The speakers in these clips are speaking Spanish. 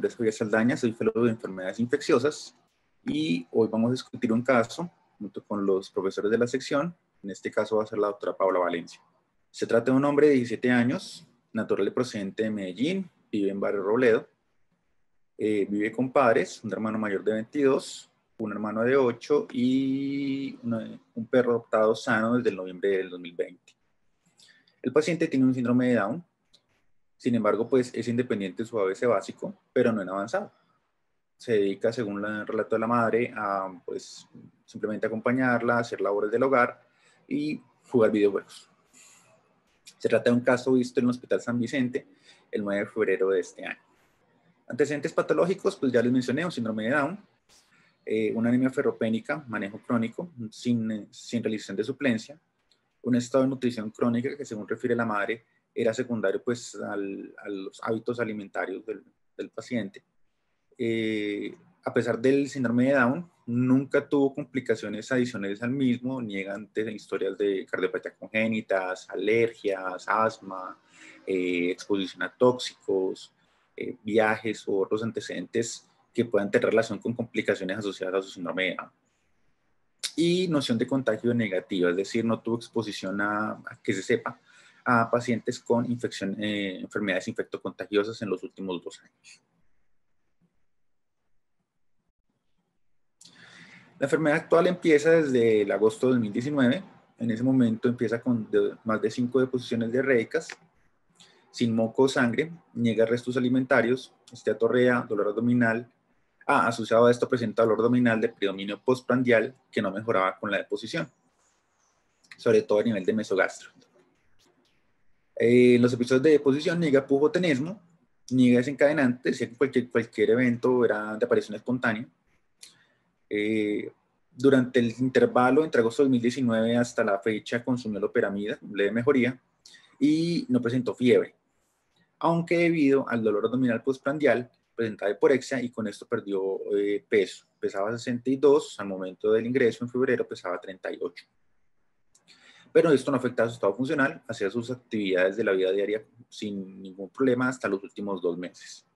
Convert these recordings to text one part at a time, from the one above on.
nombre es Javier Saldaña, soy fellow de enfermedades infecciosas y hoy vamos a discutir un caso junto con los profesores de la sección. En este caso va a ser la doctora Paula Valencia. Se trata de un hombre de 17 años, natural y procedente de Medellín, vive en Barrio Robledo, vive con padres, un hermano mayor de 22, un hermano de 8 y un perro adoptado sano desde el noviembre del 2020. El paciente tiene un síndrome de Down. Sin embargo, pues es independiente de su ABC básico, pero no en avanzado. Se dedica, según el relato de la madre, a pues simplemente acompañarla, hacer labores del hogar y jugar videojuegos. Se trata de un caso visto en el Hospital San Vicente el 9 de febrero de este año. Antecedentes patológicos, pues ya les mencioné, un síndrome de Down, una anemia ferropénica, manejo crónico, sin realización de suplencia, un estado de nutrición crónica que, según refiere la madre, era secundario pues a los hábitos alimentarios del paciente. A pesar del síndrome de Down, nunca tuvo complicaciones adicionales al mismo, niegan historias de cardiopatía congénitas, alergias, asma, exposición a tóxicos, viajes u otros antecedentes que puedan tener relación con complicaciones asociadas a su síndrome de Down. Y noción de contagio negativa, es decir, no tuvo exposición a que se sepa, a pacientes con enfermedades infectocontagiosas en los últimos 2 años. La enfermedad actual empieza desde el agosto de 2019. En ese momento empieza con más de 5 deposiciones diarreicas, sin moco o sangre, niega restos alimentarios, esteatorrea, dolor abdominal. Asociado a esto presenta dolor abdominal de predominio postprandial que no mejoraba con la deposición, sobre todo a nivel de mesogastro. En los episodios de deposición niega pujotenesmo, niega desencadenante, decía que cualquier evento era de aparición espontánea. Durante el intervalo entre agosto de 2019 hasta la fecha consumió loperamida, leve mejoría, y no presentó fiebre, aunque debido al dolor abdominal postprandial presentaba hiporexia y con esto perdió peso. Pesaba 62, al momento del ingreso en febrero pesaba 38. Pero esto no afectaba su estado funcional, hacía sus actividades de la vida diaria sin ningún problema hasta los últimos 2 meses.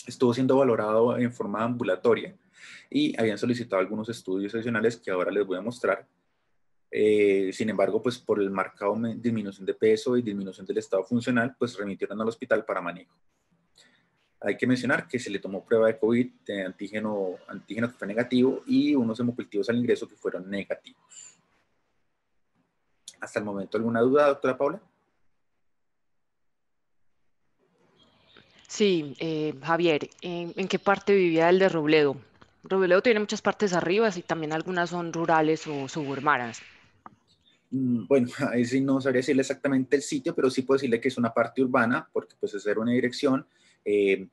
Estuvo siendo valorado en forma ambulatoria y habían solicitado algunos estudios adicionales que ahora les voy a mostrar. Sin embargo, pues por el marcado disminución de peso y disminución del estado funcional, pues remitieron al hospital para manejo. Hay que mencionar que se le tomó prueba de COVID, de antígeno que fue negativo y unos hemocultivos al ingreso que fueron negativos. Hasta el momento, ¿alguna duda, doctora Paula? Sí, Javier, ¿en qué parte vivía el de Robledo? Robledo tiene muchas partes arriba y también algunas son rurales o suburbanas. Bueno, ahí sí no sabría decirle exactamente el sitio, pero sí puedo decirle que es una parte urbana, porque pues esa era una dirección,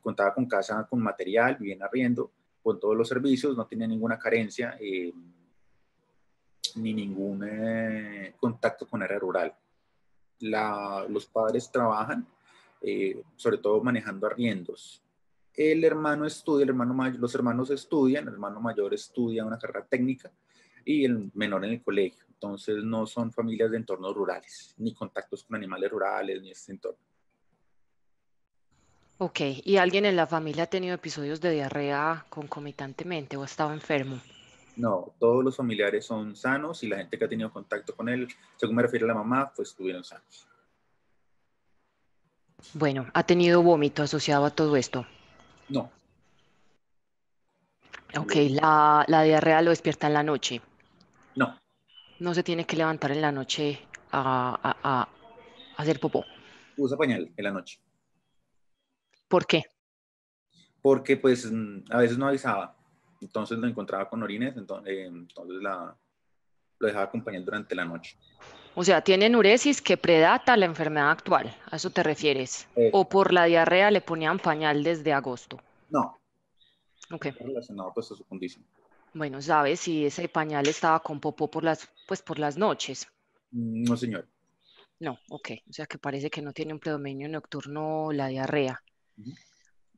contaba con casa, con material, vivía en arriendo, con todos los servicios, no tenía ninguna carencia, ni ningún contacto con área rural. Los padres trabajan, sobre todo manejando arriendos. El hermano estudia, los hermanos estudian, el hermano mayor estudia una carrera técnica y el menor en el colegio. Entonces no son familias de entornos rurales, ni contactos con animales rurales, ni este entorno. Ok, ¿y alguien en la familia ha tenido episodios de diarrea concomitantemente o ha estado enfermo? No, todos los familiares son sanos y la gente que ha tenido contacto con él, según me refiero a la mamá, pues estuvieron sanos. Bueno, ¿ha tenido vómito asociado a todo esto? No. Ok, la diarrea lo despierta en la noche. No. No se tiene que levantar en la noche a hacer popó. Usa pañal en la noche. ¿Por qué? Porque pues a veces no avisaba. Entonces lo encontraba con orines, entonces lo dejaba acompañar durante la noche. O sea, tiene enuresis que predata la enfermedad actual. ¿A eso te refieres? Eso. ¿O por la diarrea le ponían pañal desde agosto? No, Ok. está relacionado pues a su condición. Bueno, ¿sabes si ese pañal estaba con popó por las noches? No, señor. No, ok. O sea que parece que no tiene un predominio nocturno la diarrea. Uh-huh.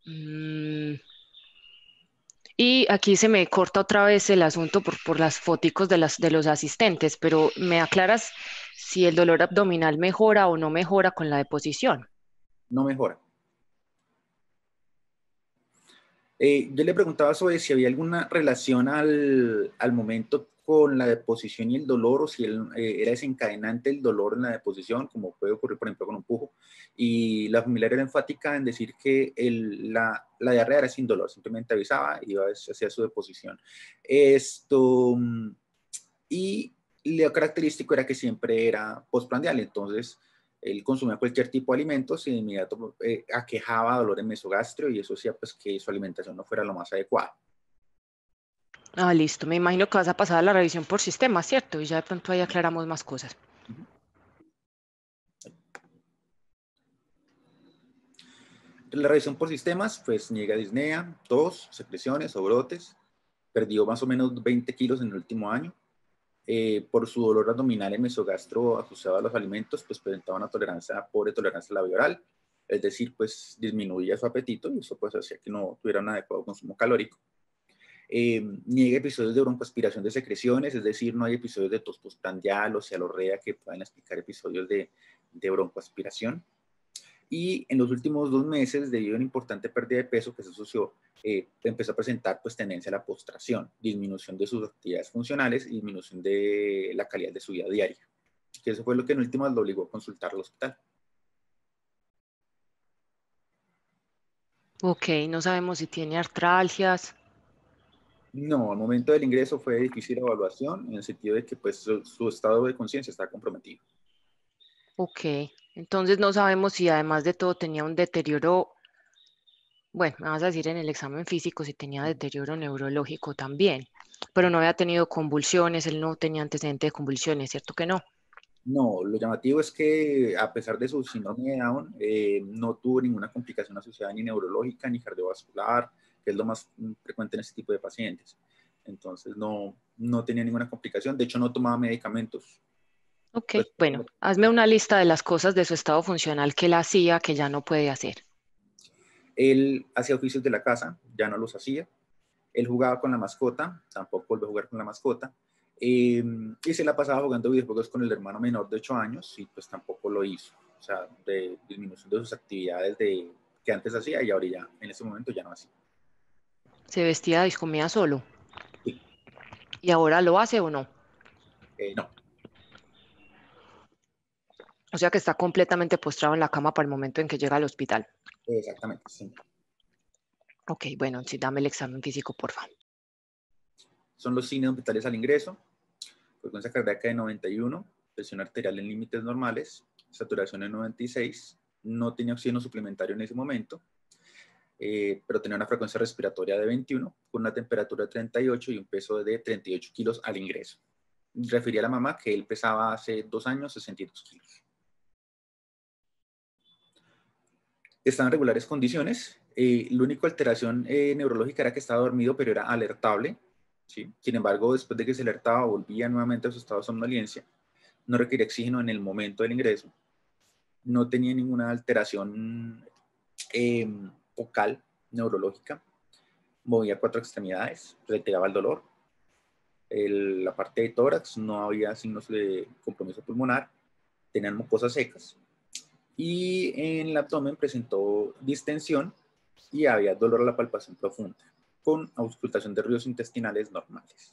Mm, Y aquí se me corta otra vez el asunto por las foticos de los asistentes, pero ¿me aclaras si el dolor abdominal mejora o no mejora con la deposición? No mejora. Yo le preguntaba sobre si había alguna relación al momento con la deposición y el dolor, o si era desencadenante el dolor en la deposición, como puede ocurrir, por ejemplo, con un pujo. Y la familiar era enfática en decir que la diarrea era sin dolor, simplemente avisaba y iba hacia su deposición. Esto, y lo característico era que siempre era postprandial, entonces él consumía cualquier tipo de alimentos y de inmediato aquejaba dolor en mesogastrio, y eso hacía pues que su alimentación no fuera lo más adecuada. Ah, listo. Me imagino que vas a pasar a la revisión por sistema, ¿cierto? Y ya de pronto ahí aclaramos más cosas. Uh-huh. La revisión por sistemas, pues niega disnea, tos, secreciones o brotes, perdió más o menos 20 kilos en el último año. Por su dolor abdominal en mesogastro asociado a los alimentos, pues presentaba una pobre tolerancia a la vía oral, es decir, pues disminuía su apetito y eso pues hacía que no tuviera un adecuado consumo calórico. Niega episodios de broncoaspiración de secreciones, es decir, no hay episodios de tos postprandial o cialorrea que puedan explicar episodios de broncoaspiración. Y en los últimos 2 meses, debido a una importante pérdida de peso que se asoció, empezó a presentar pues tendencia a la postración, disminución de sus actividades funcionales y disminución de la calidad de su vida diaria. Que eso fue lo que en últimas lo obligó a consultar al hospital. Ok, no sabemos si tiene artralgias. No, al momento del ingreso fue difícil evaluación, en el sentido de que pues su estado de conciencia está comprometido. Ok, entonces no sabemos si además de todo tenía un deterioro, bueno, me vas a decir en el examen físico si tenía deterioro neurológico también, pero no había tenido convulsiones, él no tenía antecedente de convulsiones, ¿cierto que no? No, lo llamativo es que a pesar de su síndrome de Down, no tuvo ninguna complicación asociada ni neurológica ni cardiovascular, que es lo más frecuente en este tipo de pacientes. Entonces no tenía ninguna complicación, de hecho no tomaba medicamentos. Ok, Pues, bueno, hazme una lista de las cosas de su estado funcional que él hacía que ya no puede hacer. él hacía oficios de la casa, ya no los hacía. Él jugaba con la mascota, tampoco volvió a jugar con la mascota. Y se la pasaba jugando videojuegos con el hermano menor de 8 años y pues tampoco lo hizo. O sea, de disminución de sus actividades que antes hacía y ahora ya, en ese momento ya no hacía. Se vestía y comía solo. Sí, ¿Y ahora lo hace o no? no, O sea que está completamente postrado en la cama para el momento en que llega al hospital. exactamente, sí. Ok, bueno, sí, dame el examen físico, por favor. Son los signos vitales al ingreso: frecuencia cardíaca de 91, presión arterial en límites normales, saturación en 96, no tenía oxígeno suplementario en ese momento, pero tenía una frecuencia respiratoria de 21, con una temperatura de 38 y un peso de 38 kilos al ingreso. Refería a la mamá que él pesaba hace 2 años 62 kilos. Estaba en regulares condiciones. La única alteración neurológica era que estaba dormido, pero era alertable. ¿Sí? Sin embargo, después de que se alertaba, volvía nuevamente a su estado de somnolencia. No requería oxígeno en el momento del ingreso. No tenía ninguna alteración focal neurológica. Movía 4 extremidades, retiraba el dolor. La parte de tórax no había signos de compromiso pulmonar. Tenían mucosas secas. Y en el abdomen presentó distensión y había dolor a la palpación profunda, con auscultación de ruidos intestinales normales.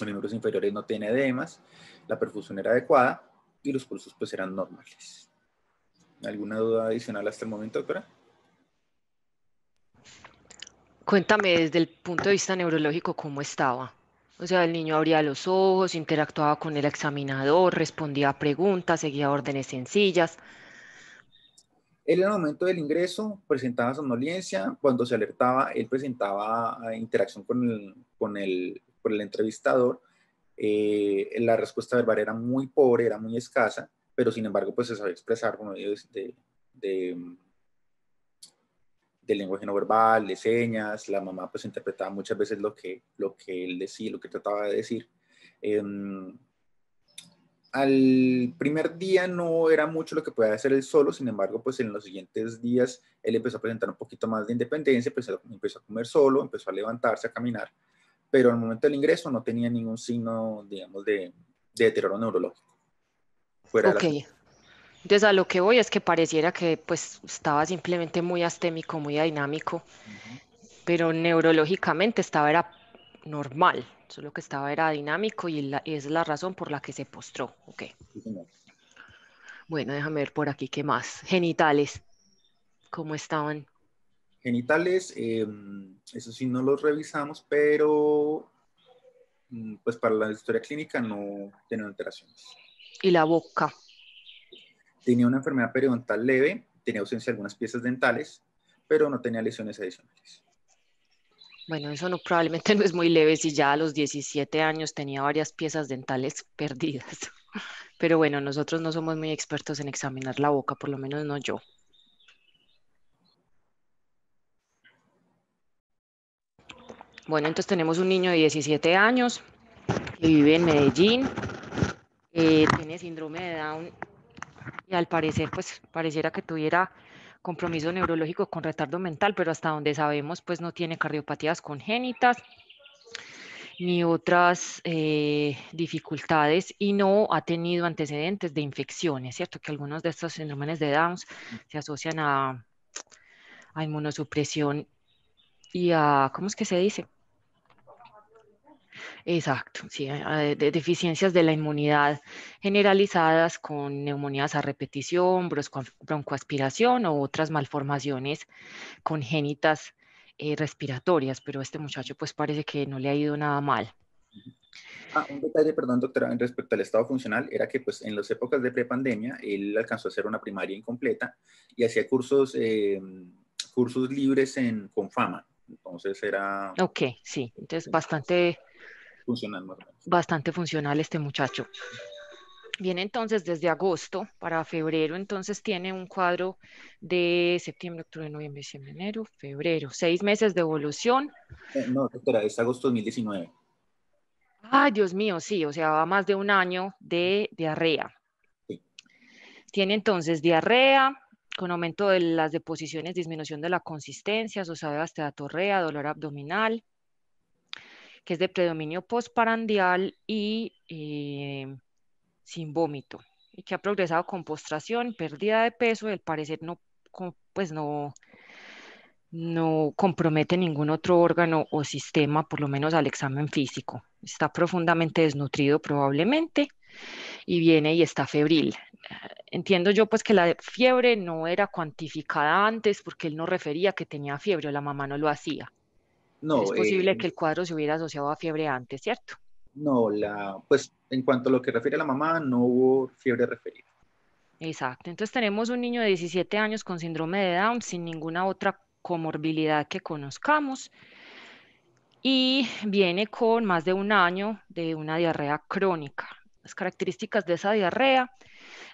Los miembros inferiores no tienen edemas, la perfusión era adecuada y los pulsos pues eran normales. ¿Alguna duda adicional hasta el momento, doctora? Cuéntame desde el punto de vista neurológico cómo estaba. O sea, el niño abría los ojos, interactuaba con el examinador, respondía a preguntas, seguía órdenes sencillas. Él en el momento del ingreso presentaba somnolencia. Cuando se alertaba, él presentaba interacción con el entrevistador. La respuesta verbal era muy pobre, era muy escasa, pero sin embargo pues se sabía expresar por medio de, de lenguaje no verbal, de señas. La mamá pues interpretaba muchas veces lo que él decía, lo que trataba de decir. Eh, Al primer día no era mucho lo que podía hacer él solo, sin embargo, pues en los siguientes días él empezó a presentar un poquito más de independencia, empezó a comer solo, empezó a levantarse, a caminar, pero al momento del ingreso no tenía ningún signo, digamos, de deterioro neurológico. Fuera de Ok, las... entonces a lo que voy es que pareciera que pues estaba simplemente muy astémico, muy dinámico. Uh-huh. pero neurológicamente estaba era normal, solo que estaba era dinámico y es la razón por la que se postró. Ok. Sí, señor. Bueno, déjame ver por aquí qué más. Genitales, ¿cómo estaban? Genitales, eso sí no los revisamos, pero pues para la historia clínica no tienen alteraciones. Y la boca. Tenía una enfermedad periodontal leve, tenía ausencia de algunas piezas dentales, pero no tenía lesiones adicionales. Bueno, eso no probablemente no es muy leve si ya a los 17 años tenía varias piezas dentales perdidas. Pero bueno, nosotros no somos muy expertos en examinar la boca, por lo menos no yo. Bueno, entonces tenemos un niño de 17 años que vive en Medellín, tiene síndrome de Down y al parecer, pues pareciera que tuviera compromiso neurológico con retardo mental, pero hasta donde sabemos, pues no tiene cardiopatías congénitas ni otras dificultades y no ha tenido antecedentes de infecciones, ¿cierto? Que algunos de estos síndromes de Down se asocian a inmunosupresión y a, ¿cómo es que se dice? Exacto, sí, de deficiencias de la inmunidad generalizadas con neumonías a repetición, broncoaspiración o otras malformaciones congénitas respiratorias, pero este muchacho pues parece que no le ha ido nada mal. Un detalle, perdón, doctora, respecto al estado funcional, era que pues en las épocas de prepandemia, él alcanzó a hacer una primaria incompleta y hacía cursos libres con fama. Entonces era Ok, sí, entonces bastante, funcional más o menos. bastante funcional este muchacho. Viene entonces desde agosto para febrero, entonces tiene un cuadro de septiembre, octubre, noviembre, diciembre, enero, febrero, 6 meses de evolución. No, doctora, es agosto 2019. Ay, Dios mío, sí, o sea, va más de un año de diarrea. Sí. Tiene entonces diarrea con aumento de las deposiciones, disminución de la consistencia, asociada a esteatorrea, dolor abdominal, que es de predominio postprandial y sin vómito, y que ha progresado con postración, pérdida de peso, y al parecer pues no compromete ningún otro órgano o sistema, por lo menos al examen físico. Está profundamente desnutrido probablemente y viene y está febril. Entiendo yo pues que la fiebre no era cuantificada antes porque él no refería que tenía fiebre o la mamá no lo hacía, pero es No, posible que el cuadro se hubiera asociado a fiebre antes, ¿cierto? no, pues en cuanto a lo que refiere a la mamá, no hubo fiebre referida. Exacto. Entonces tenemos un niño de 17 años con síndrome de Down sin ninguna otra comorbilidad que conozcamos y viene con más de un año de una diarrea crónica. Las características de esa diarrea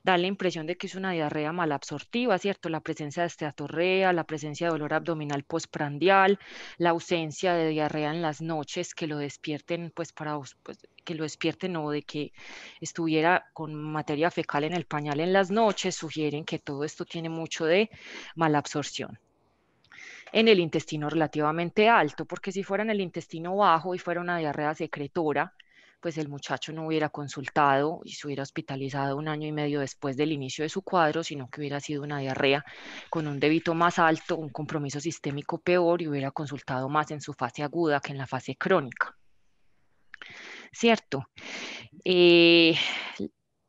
da la impresión de que es una diarrea malabsortiva, ¿cierto? La presencia de esteatorrea, la presencia de dolor abdominal postprandial, la ausencia de diarrea en las noches que lo despierten, pues pues, que lo despierten o de que estuviera con materia fecal en el pañal en las noches, sugieren que todo esto tiene mucho de malabsorción en el intestino relativamente alto, porque si fuera en el intestino bajo y fuera una diarrea secretora, pues el muchacho no hubiera consultado y se hubiera hospitalizado un año y medio después del inicio de su cuadro, sino que hubiera sido una diarrea con un débito más alto, un compromiso sistémico peor y hubiera consultado más en su fase aguda que en la fase crónica. ¿Cierto? Eh,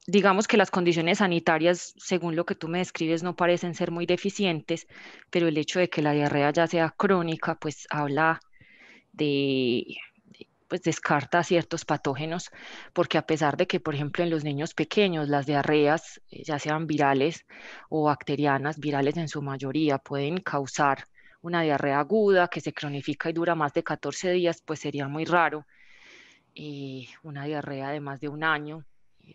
digamos que las condiciones sanitarias, según lo que tú me describes, no parecen ser muy deficientes, pero el hecho de que la diarrea ya sea crónica, pues habla de, pues descarta ciertos patógenos, porque a pesar de que, por ejemplo, en los niños pequeños las diarreas, ya sean virales o bacterianas, virales en su mayoría, pueden causar una diarrea aguda que se cronifica y dura más de 14 días, pues sería muy raro una diarrea de más de un año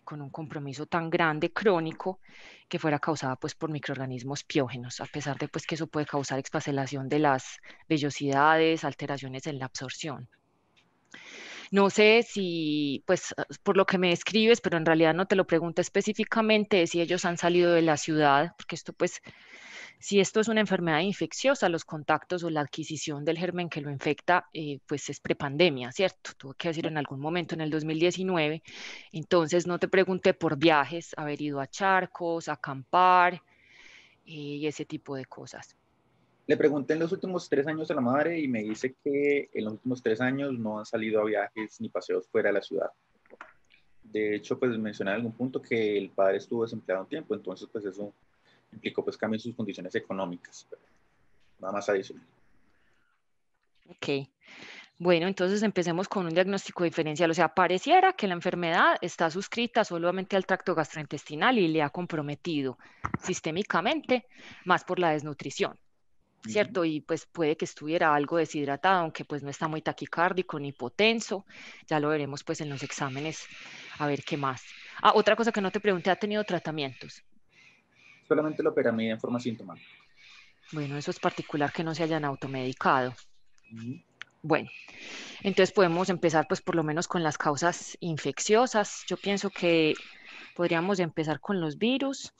con un compromiso tan grande crónico que fuera causada pues por microorganismos piógenos, a pesar de pues que eso puede causar expasellación de las vellosidades, alteraciones en la absorción. No sé si, pues, por lo que me describes, pero en realidad no te lo pregunto específicamente, si ellos han salido de la ciudad, porque esto, pues, si esto es una enfermedad infecciosa, los contactos o la adquisición del germen que lo infecta, pues es prepandemia, ¿cierto? Tuve que decir en algún momento en el 2019. Entonces no te pregunté por viajes, haber ido a charcos, a acampar y ese tipo de cosas. Le pregunté en los últimos 3 años a la madre y me dice que en los últimos 3 años no han salido a viajes ni paseos fuera de la ciudad. De hecho, pues mencioné en algún punto que el padre estuvo desempleado un tiempo, entonces pues eso implicó pues cambio en sus condiciones económicas, pero nada más adicional. Ok. Bueno, entonces empecemos con un diagnóstico diferencial. O sea, pareciera que la enfermedad está suscrita solamente al tracto gastrointestinal y le ha comprometido sistémicamente más por la desnutrición, ¿cierto? Y pues puede que estuviera algo deshidratado, aunque pues no está muy taquicárdico ni hipotenso. Ya lo veremos pues en los exámenes a ver qué más. Ah, otra cosa que no te pregunté, ¿ha tenido tratamientos? Solamente la operamida en forma sintomática. Bueno, eso es particular que no se hayan automedicado. Uh-huh. Bueno, entonces podemos empezar pues por lo menos con las causas infecciosas. Yo pienso que podríamos empezar con los virus.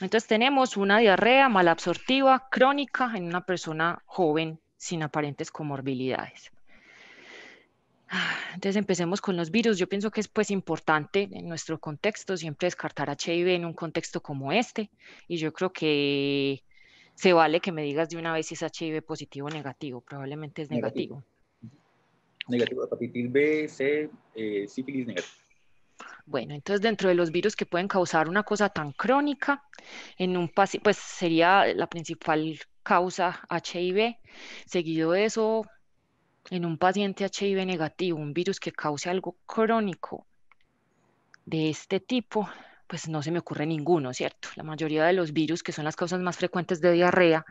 Entonces tenemos una diarrea malabsortiva crónica en una persona joven sin aparentes comorbilidades. Entonces empecemos con los virus. Yo pienso que es pues importante en nuestro contexto siempre descartar HIV en un contexto como este. Y yo creo que se vale que me digas de una vez si es HIV positivo o negativo. Probablemente es Negativo. negativo. Negativo, hepatitis B, C, sífilis negativo. Bueno, entonces dentro de los virus que pueden causar una cosa tan crónica, en un paciente, pues sería la principal causa HIV. Seguido de eso, en un paciente HIV negativo, un virus que cause algo crónico de este tipo, pues no se me ocurre ninguno, ¿cierto? La mayoría de los virus, que son las causas más frecuentes de diarrea,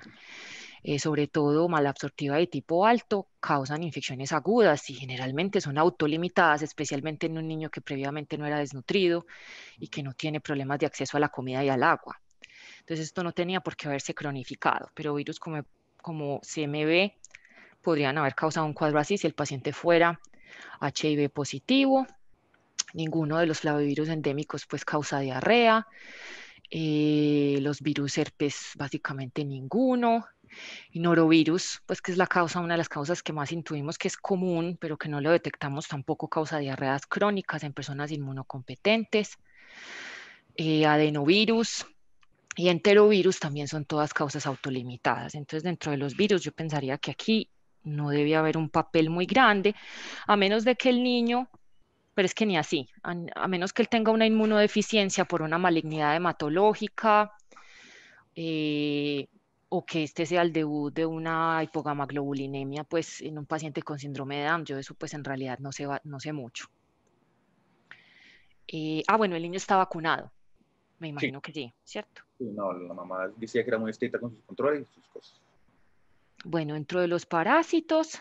sobre todo malabsortiva de tipo alto, causan infecciones agudas y generalmente son autolimitadas, especialmente en un niño que previamente no era desnutrido y que no tiene problemas de acceso a la comida y al agua. Entonces esto no tenía por qué haberse cronificado, pero virus como CMV podrían haber causado un cuadro así si el paciente fuera HIV positivo. Ninguno de los flavivirus endémicos pues causa diarrea. Los virus herpes básicamente ninguno. Y norovirus, pues que es la causa, una de las causas que más intuimos que es común, pero que no lo detectamos tampoco, causa diarreas crónicas en personas inmunocompetentes. Adenovirus y enterovirus también son todas causas autolimitadas. Entonces, dentro de los virus, yo pensaría que aquí no debe haber un papel muy grande, a menos de que el niño, pero es que ni así, a menos que él tenga una inmunodeficiencia por una malignidad hematológica, eh, o que este sea el debut de una hipogamaglobulinemia, pues en un paciente con síndrome de Down. Yo de eso pues en realidad no sé mucho. Bueno, el niño está vacunado, me Sí. imagino que sí, ¿cierto? Sí, no, la mamá decía que era muy estricta con sus controles y sus cosas. Bueno, dentro de los parásitos,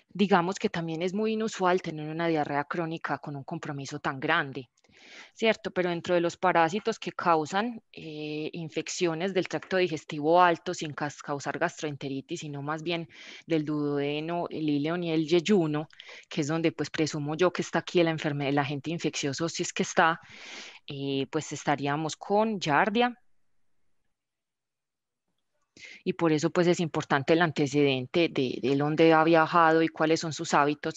digamos que también es muy inusual tener una diarrea crónica con un compromiso tan grande, ¿cierto? Pero dentro de los parásitos que causan infecciones del tracto digestivo alto sin causar gastroenteritis, sino más bien del duodeno, el ileón y el yeyuno, que es donde pues presumo yo que está aquí la enfermedad, el agente infeccioso, si es que está, pues estaríamos con Giardia. Y por eso pues es importante el antecedente de dónde ha viajado y cuáles son sus hábitos.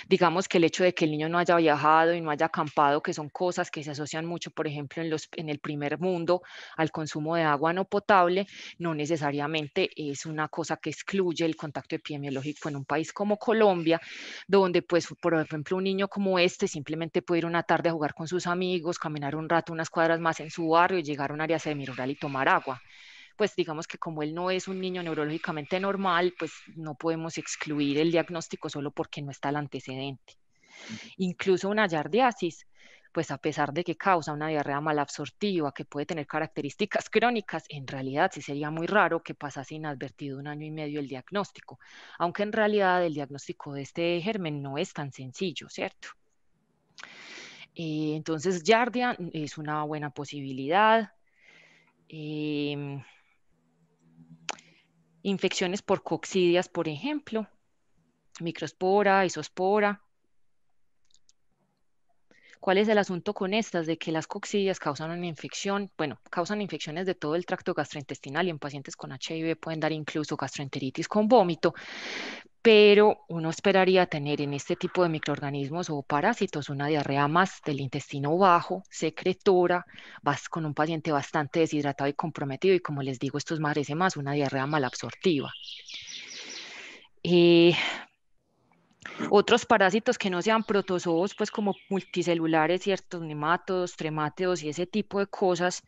Digamos que el hecho de que el niño no haya viajado y no haya acampado, que son cosas que se asocian mucho, por ejemplo, en el primer mundo al consumo de agua no potable, no necesariamente es una cosa que excluye el contacto epidemiológico en un país como Colombia, donde pues, por ejemplo, un niño como este simplemente puede ir una tarde a jugar con sus amigos, caminar un rato unas cuadras más en su barrio y llegar a un área semirural y tomar agua. Pues digamos que como él no es un niño neurológicamente normal, pues no podemos excluir el diagnóstico solo porque no está el antecedente. Incluso una yardiasis, pues a pesar de que causa una diarrea malabsortiva que puede tener características crónicas, en realidad sí sería muy raro que pasase inadvertido 1 año y medio el diagnóstico, aunque en realidad el diagnóstico de este germen no es tan sencillo, ¿cierto? Entonces, Yardia es una buena posibilidad. Infecciones por coccidias, por ejemplo, microspora, isospora. ¿Cuál es el asunto con estas? De que las coccidias causan una infección, bueno, causan infecciones de todo el tracto gastrointestinal y en pacientes con HIV pueden dar incluso gastroenteritis con vómito, pero uno esperaría tener en este tipo de microorganismos o parásitos una diarrea más del intestino bajo, secretora, vas con un paciente bastante deshidratado y comprometido y como les digo, esto parece más una diarrea malabsortiva. Otros parásitos que no sean protozoos, pues como multicelulares, ciertos nemátodos, tremátedos y ese tipo de cosas,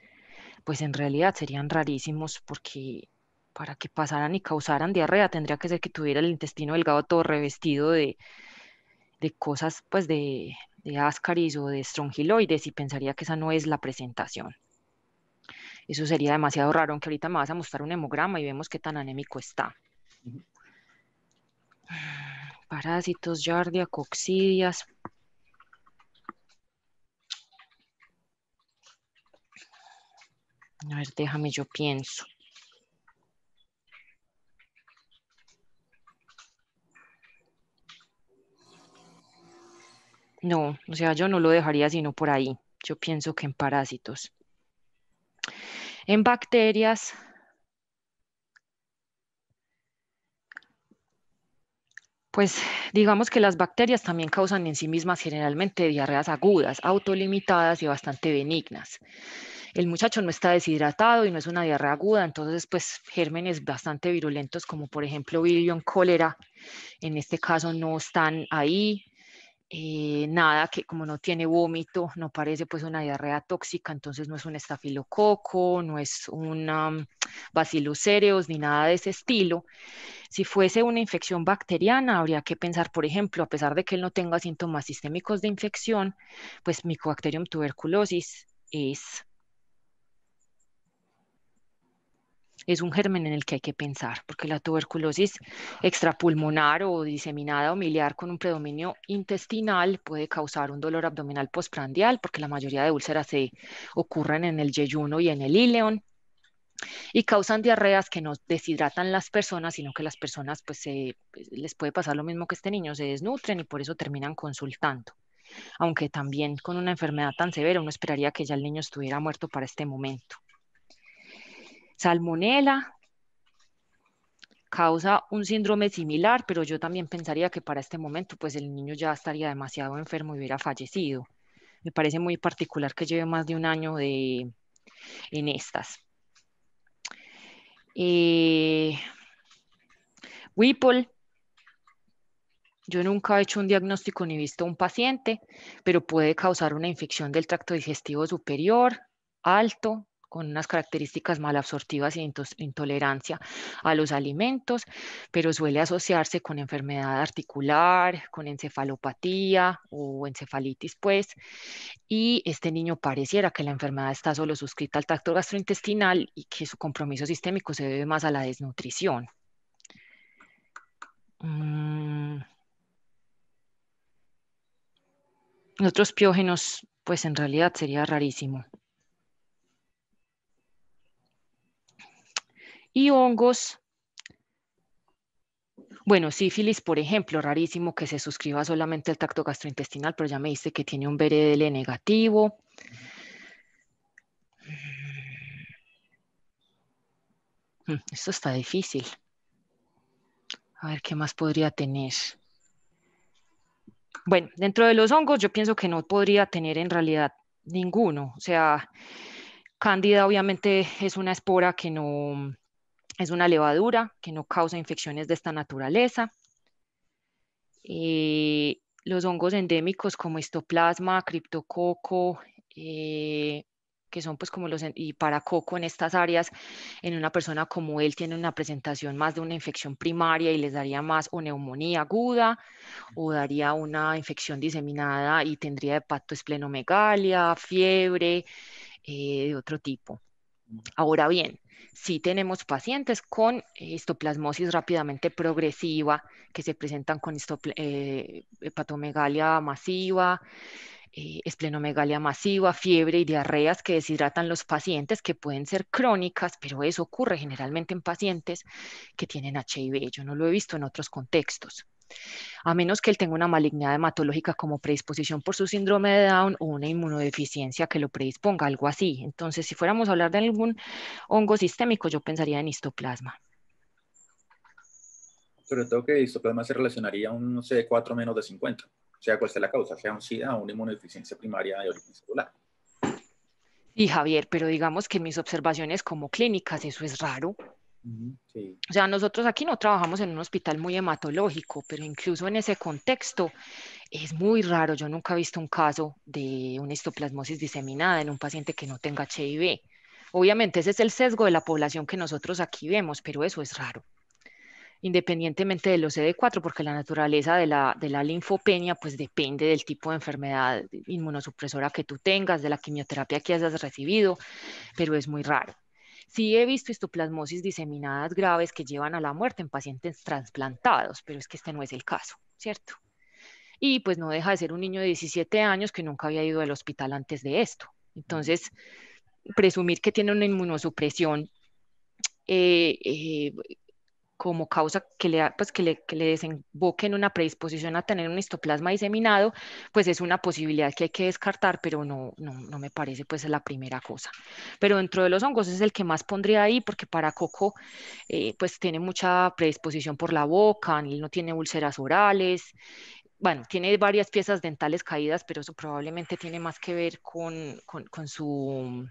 pues en realidad serían rarísimos porque para que pasaran y causaran diarrea tendría que ser que tuviera el intestino delgado todo revestido de cosas, pues de ascaris o de strongyloides y pensaría que esa no es la presentación. Eso sería demasiado raro, aunque ahorita me vas a mostrar un hemograma y vemos qué tan anémico está. Parásitos, Giardia, coccidias. A ver, déjame, yo pienso. No, o sea, yo no lo dejaría sino por ahí. Yo pienso que en parásitos. En bacterias, pues digamos que las bacterias también causan en sí mismas generalmente diarreas agudas, autolimitadas y bastante benignas. El muchacho no está deshidratado y no es una diarrea aguda, entonces pues gérmenes bastante virulentos como por ejemplo Virion, cólera, en este caso no están ahí. Nada que como no tiene vómito, no parece pues una diarrea tóxica, entonces no es un estafilococo, no es un bacillus cereus ni nada de ese estilo. Si fuese una infección bacteriana, habría que pensar, por ejemplo, a pesar de que él no tenga síntomas sistémicos de infección, pues Mycobacterium tuberculosis es un germen en el que hay que pensar, porque la tuberculosis extrapulmonar o diseminada o miliar con un predominio intestinal puede causar un dolor abdominal postprandial, porque la mayoría de úlceras se ocurren en el yeyuno y en el íleon, y causan diarreas que no deshidratan las personas, sino que las personas pues les puede pasar lo mismo que este niño, se desnutren y por eso terminan consultando. Aunque también con una enfermedad tan severa uno esperaría que ya el niño estuviera muerto para este momento. Salmonela causa un síndrome similar, pero yo también pensaría que para este momento pues el niño ya estaría demasiado enfermo y hubiera fallecido. Me parece muy particular que lleve más de un año en estas. Whipple, yo nunca he hecho un diagnóstico ni visto a un paciente, pero puede causar una infección del tracto digestivo superior, alto, con unas características malabsortivas e intolerancia a los alimentos, pero suele asociarse con enfermedad articular, con encefalopatía o encefalitis, pues, y este niño pareciera que la enfermedad está solo suscrita al tracto gastrointestinal y que su compromiso sistémico se debe más a la desnutrición. Otros piógenos, pues en realidad sería rarísimo. Y hongos, bueno, sífilis, por ejemplo, rarísimo que se suscriba solamente al tracto gastrointestinal, pero ya me dice que tiene un BRDL negativo. Esto está difícil. A ver, ¿qué más podría tener? Bueno, dentro de los hongos yo pienso que no podría tener en realidad ninguno. O sea, Cándida obviamente es una espora que no, es una levadura que no causa infecciones de esta naturaleza. Los hongos endémicos como histoplasma, criptococo, que son pues como y paracoco en estas áreas, en una persona como él tiene una presentación más de una infección primaria y les daría más o neumonía aguda o daría una infección diseminada y tendría hepatoesplenomegalia, fiebre, de otro tipo. Ahora bien, sí tenemos pacientes con histoplasmosis rápidamente progresiva que se presentan con hepatomegalia masiva, esplenomegalia masiva, fiebre y diarreas que deshidratan los pacientes que pueden ser crónicas, pero eso ocurre generalmente en pacientes que tienen HIV. Yo no lo he visto en otros contextos. A menos que él tenga una malignidad hematológica como predisposición por su síndrome de Down o una inmunodeficiencia que lo predisponga, algo así. Entonces, si fuéramos a hablar de algún hongo sistémico, yo pensaría en histoplasma. Sobre todo que histoplasma se relacionaría a un CD4 menos de 50, sea cual sea la causa, sea un SIDA o una inmunodeficiencia primaria de origen celular. Y Javier, pero digamos que mis observaciones como clínicas, eso es raro. Sí. O sea, nosotros aquí no trabajamos en un hospital muy hematológico, pero incluso en ese contexto es muy raro. Yo nunca he visto un caso de una histoplasmosis diseminada en un paciente que no tenga HIV. Obviamente ese es el sesgo de la población que nosotros aquí vemos, pero eso es raro. Independientemente de los CD4, porque la naturaleza de la linfopenia pues depende del tipo de enfermedad inmunosupresora que tú tengas, de la quimioterapia que hayas recibido, pero es muy raro. Sí he visto histoplasmosis diseminadas graves que llevan a la muerte en pacientes trasplantados, pero es que este no es el caso, ¿cierto? Y pues no deja de ser un niño de 17 años que nunca había ido al hospital antes de esto. Entonces, presumir que tiene una inmunosupresión eh, eh, como causa que pues que le desemboque en una predisposición a tener un histoplasma diseminado, pues es una posibilidad que hay que descartar, pero no me parece pues la primera cosa. Pero dentro de los hongos es el que más pondría ahí, porque para Coco pues tiene mucha predisposición por la boca, él no tiene úlceras orales, bueno, tiene varias piezas dentales caídas, pero eso probablemente tiene más que ver con su,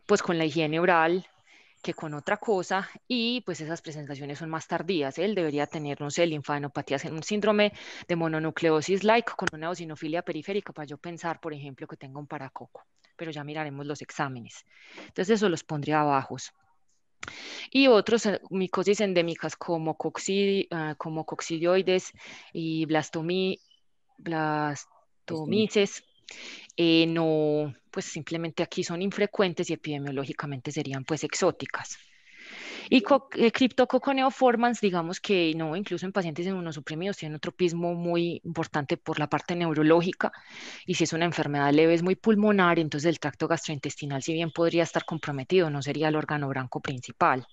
pues con la higiene oral que con otra cosa, y pues esas presentaciones son más tardías. Él debería tener, no sé, linfadenopatías, un síndrome de mononucleosis like con una eosinofilia periférica para yo pensar, por ejemplo, que tenga un paracoco, pero ya miraremos los exámenes. Entonces eso los pondría abajos. Y otros micosis endémicas como, como coccidioides y blastomices, no, pues simplemente aquí son infrecuentes y epidemiológicamente serían pues exóticas. Y Cryptococcus digamos que no, incluso en pacientes inmunosuprimidos tienen un tropismo muy importante por la parte neurológica, y si es una enfermedad leve es muy pulmonar, entonces el tracto gastrointestinal, si bien podría estar comprometido, no sería el órgano blanco principal.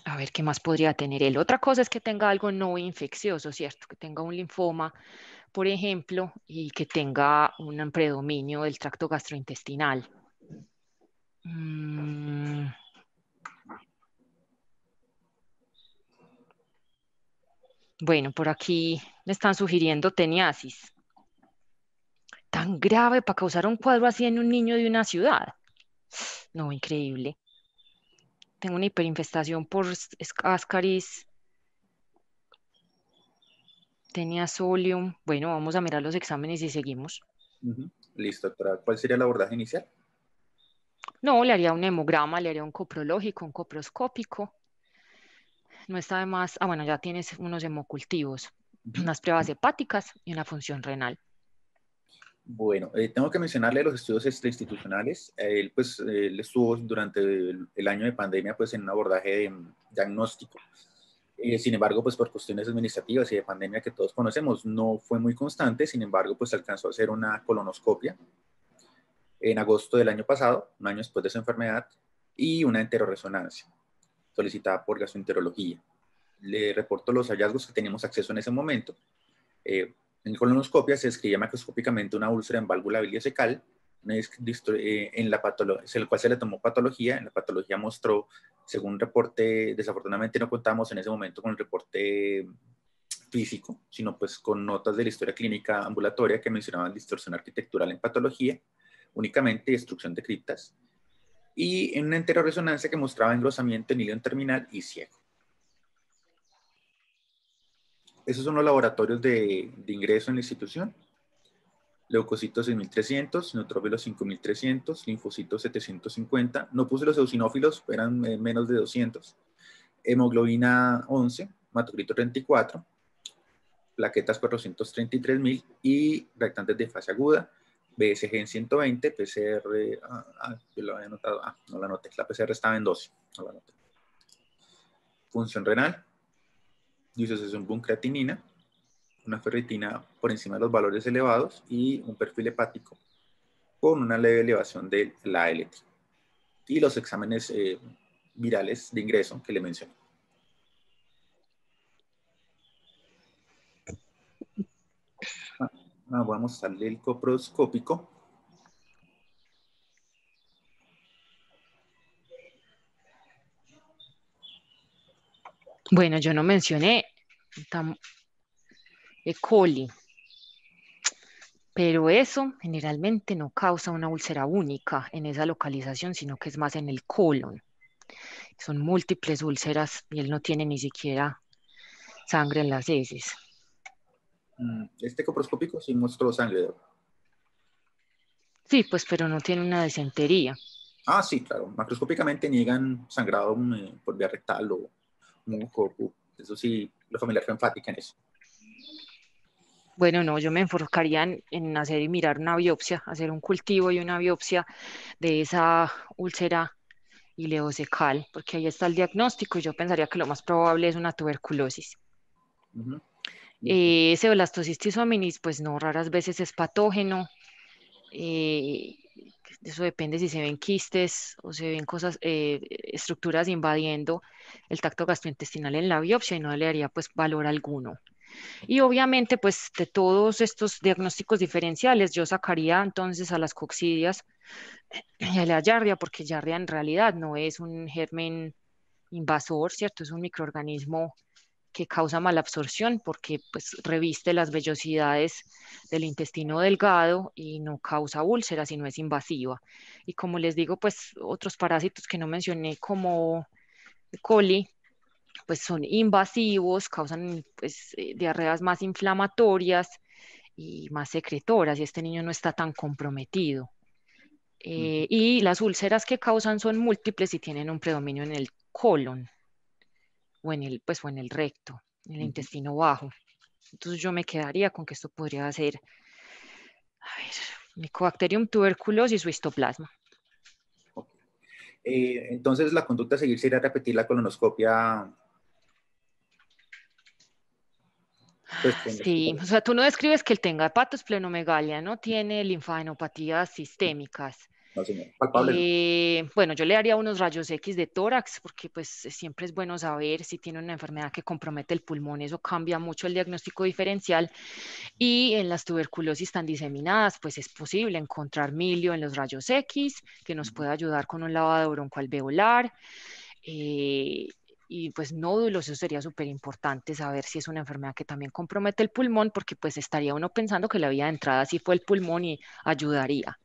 A ver, ¿qué más podría tener él? Otra cosa es que tenga algo no infeccioso, ¿cierto? Que tenga un linfoma, por ejemplo, y que tenga un predominio del tracto gastrointestinal. Bueno, por aquí me están sugiriendo teniasis. Tan grave para causar un cuadro así en un niño de una ciudad. No, increíble. Tengo una hiperinfestación por Ascaris, Teniasolium. Bueno, vamos a mirar los exámenes y seguimos. Listo, doctora. ¿Cuál sería el abordaje inicial? No, le haría un hemograma, le haría un coprológico, un coproscópico. No está de más. Ah, bueno, ya tienes unos hemocultivos, unas pruebas hepáticas y una función renal. Bueno, tengo que mencionarle los estudios extrainstitucionales. Él, pues, él estuvo durante el año de pandemia, pues, en un abordaje de diagnóstico. Sin embargo, pues, por cuestiones administrativas y de pandemia que todos conocemos, no fue muy constante. Sin embargo, pues, alcanzó a hacer una colonoscopia en agosto del año pasado, un año después de su enfermedad, y una enteroresonancia solicitada por gastroenterología. Le reporto los hallazgos que teníamos acceso en ese momento. En colonoscopia se describía macroscópicamente una úlcera en válvula biliocecal, en la el cual se le tomó patología. En la patología mostró, según un reporte, desafortunadamente no contábamos en ese momento con el reporte físico, sino pues con notas de la historia clínica ambulatoria que mencionaban distorsión arquitectural en patología, únicamente destrucción de criptas, y en una enteroresonancia que mostraba engrosamiento en hilo terminal y ciego. Esos son los laboratorios de ingreso en la institución. Leucocitos 6300, neutrófilos 5300, linfocitos 750. No puse los eosinófilos, eran menos de 200. Hemoglobina 11, hematocrito 34, plaquetas 433.000 y reactantes de fase aguda. BSG en 120, PCR, yo lo había anotado, no la anoté, la PCR estaba en 12, no la anoté. Función renal, disociación buncreatinina, una ferritina por encima de los valores elevados y un perfil hepático con una leve elevación de la ALT. Y los exámenes virales de ingreso que le mencioné. Vamos a darle el coproscópico. Bueno, yo no mencioné E. coli, pero eso generalmente no causa una úlcera única en esa localización, sino que es más en el colon. Son múltiples úlceras y él no tiene ni siquiera sangre en las heces. Este coproscópico sí mostró sangre. Sí, pues, pero no tiene una disentería. Ah, sí, claro. Macroscópicamente niegan sangrado por vía rectal o mucoco. Eso sí, la familiar fue enfática en eso. Bueno, no, yo me enfocaría en hacer y mirar una biopsia, hacer un cultivo y una biopsia de esa úlcera ileocecal, porque ahí está el diagnóstico y yo pensaría que lo más probable es una tuberculosis. Uh-huh. Ese blastocistis hominis, pues no, raras veces es patógeno. eh, Eso depende si se ven quistes o se ven cosas, estructuras invadiendo el tracto gastrointestinal en la biopsia y no le daría pues valor alguno. Y obviamente, pues de todos estos diagnósticos diferenciales, yo sacaría entonces a las coccidias y a la Giardia, porque Giardia en realidad no es un germen invasor, ¿cierto? Es un microorganismo que causa malabsorción porque pues reviste las vellosidades del intestino delgado y no causa úlceras y no es invasiva. Y como les digo, pues otros parásitos que no mencioné como E. coli, pues son invasivos, causan pues diarreas más inflamatorias y más secretoras y este niño no está tan comprometido. Y las úlceras que causan son múltiples y tienen un predominio en el colon o en el, pues, o en el recto, en el intestino bajo. Entonces yo me quedaría con que esto podría ser, a ver, Mycobacterium tuberculosis o histoplasma. Entonces, la conducta a seguir sería repetir la colonoscopia. Pues, Sí, o sea, tú no describes que él tenga hepatosplenomegalia, no tiene linfadenopatías sistémicas. no, señor, palpable no. Bueno, yo le haría unos rayos X de tórax porque pues siempre es bueno saber si tiene una enfermedad que compromete el pulmón, eso cambia mucho el diagnóstico diferencial y en las tuberculosis tan diseminadas pues es posible encontrar milio en los rayos X que nos puede ayudar con un lavado broncoalveolar. eh, y pues nódulos, eso sería súper importante saber si es una enfermedad que también compromete el pulmón, porque pues estaría uno pensando que la vía de entrada sí fue el pulmón y ayudaría.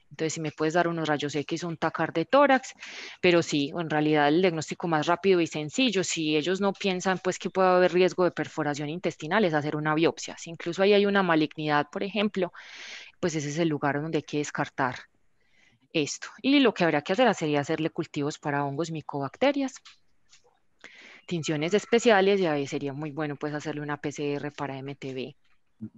Entonces, si me puedes dar unos rayos X o un TACAR de tórax, pero sí, en realidad el diagnóstico más rápido y sencillo, si ellos no piensan pues que puede haber riesgo de perforación intestinal, es hacer una biopsia. Si incluso ahí hay una malignidad, por ejemplo, pues ese es el lugar donde hay que descartar esto. Y lo que habría que hacer sería hacerle cultivos para hongos micobacterias, tinciones especiales, y ahí sería muy bueno pues hacerle una PCR para MTB.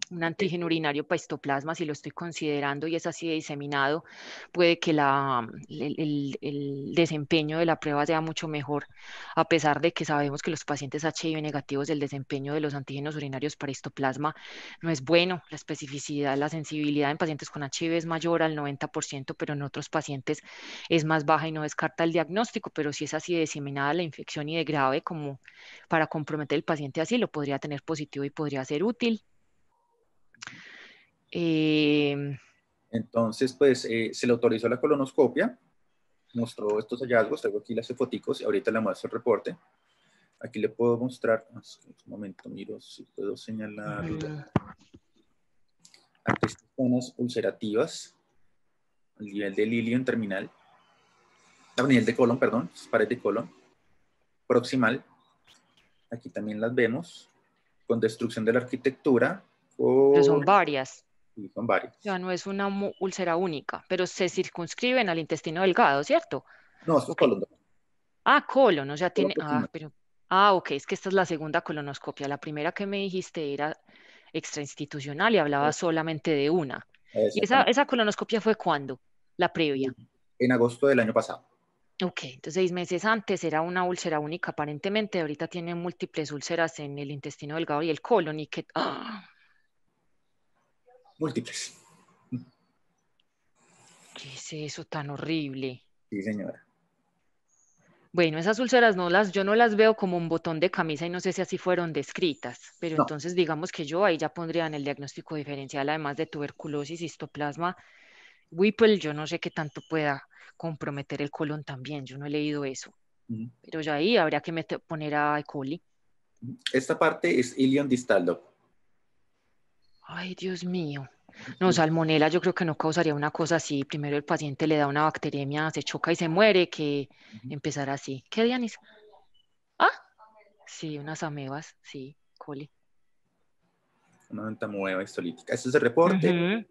Un antígeno urinario para histoplasma, si lo estoy considerando y es así de diseminado, puede que el desempeño de la prueba sea mucho mejor, a pesar de que sabemos que los pacientes HIV negativos, el desempeño de los antígenos urinarios para histoplasma no es bueno. La especificidad, la sensibilidad en pacientes con HIV es mayor al 90%, pero en otros pacientes es más baja y no descarta el diagnóstico, pero si es así de diseminada la infección y de grave como para comprometer el paciente así, lo podría tener positivo y podría ser útil. Entonces, pues se le autorizó la colonoscopia, mostró estos hallazgos, traigo aquí las foticos y ahorita le muestro el reporte. Aquí le puedo mostrar, un momento, miro si puedo señalar. Aquí estas zonas ulcerativas, a nivel del ilion terminal, a nivel de colon, perdón, pared de colon, proximal. Aquí también las vemos, con destrucción de la arquitectura. Pero son varias. Y son varias. Ya no es una úlcera única, pero se circunscriben al intestino delgado, ¿cierto? No, eso es Ok. colon. Ah, colon, o sea, Colon tiene. proximal. Ok, es que esta es la segunda colonoscopia. La primera que me dijiste era extrainstitucional y hablaba solamente de una. ¿Y Exactamente. esa colonoscopia fue cuándo? La previa. En agosto del año pasado. Ok, entonces 6 meses antes era una úlcera única aparentemente, ahorita tiene múltiples úlceras en el intestino delgado y el colon y que... Múltiples. ¿Qué es eso tan horrible? Sí, señora. Bueno, esas úlceras yo no las veo como un botón de camisa y no sé si así fueron descritas, pero No. entonces digamos que yo ahí ya pondría en el diagnóstico diferencial, además de tuberculosis, histoplasma, Whipple, yo no sé qué tanto pueda comprometer el colon también, yo no he leído eso, pero ya ahí habría que poner a E. coli. Esta parte es ilion distal. Ay, Dios mío. No, salmonela yo creo que no causaría una cosa así. Primero el paciente le da una bacteriemia, se choca y se muere, que empezar así. ¿Qué, Dianis? Ah, sí, unas amebas, sí, coli. Una entamoeba histolítica. Este es el reporte. Ujú.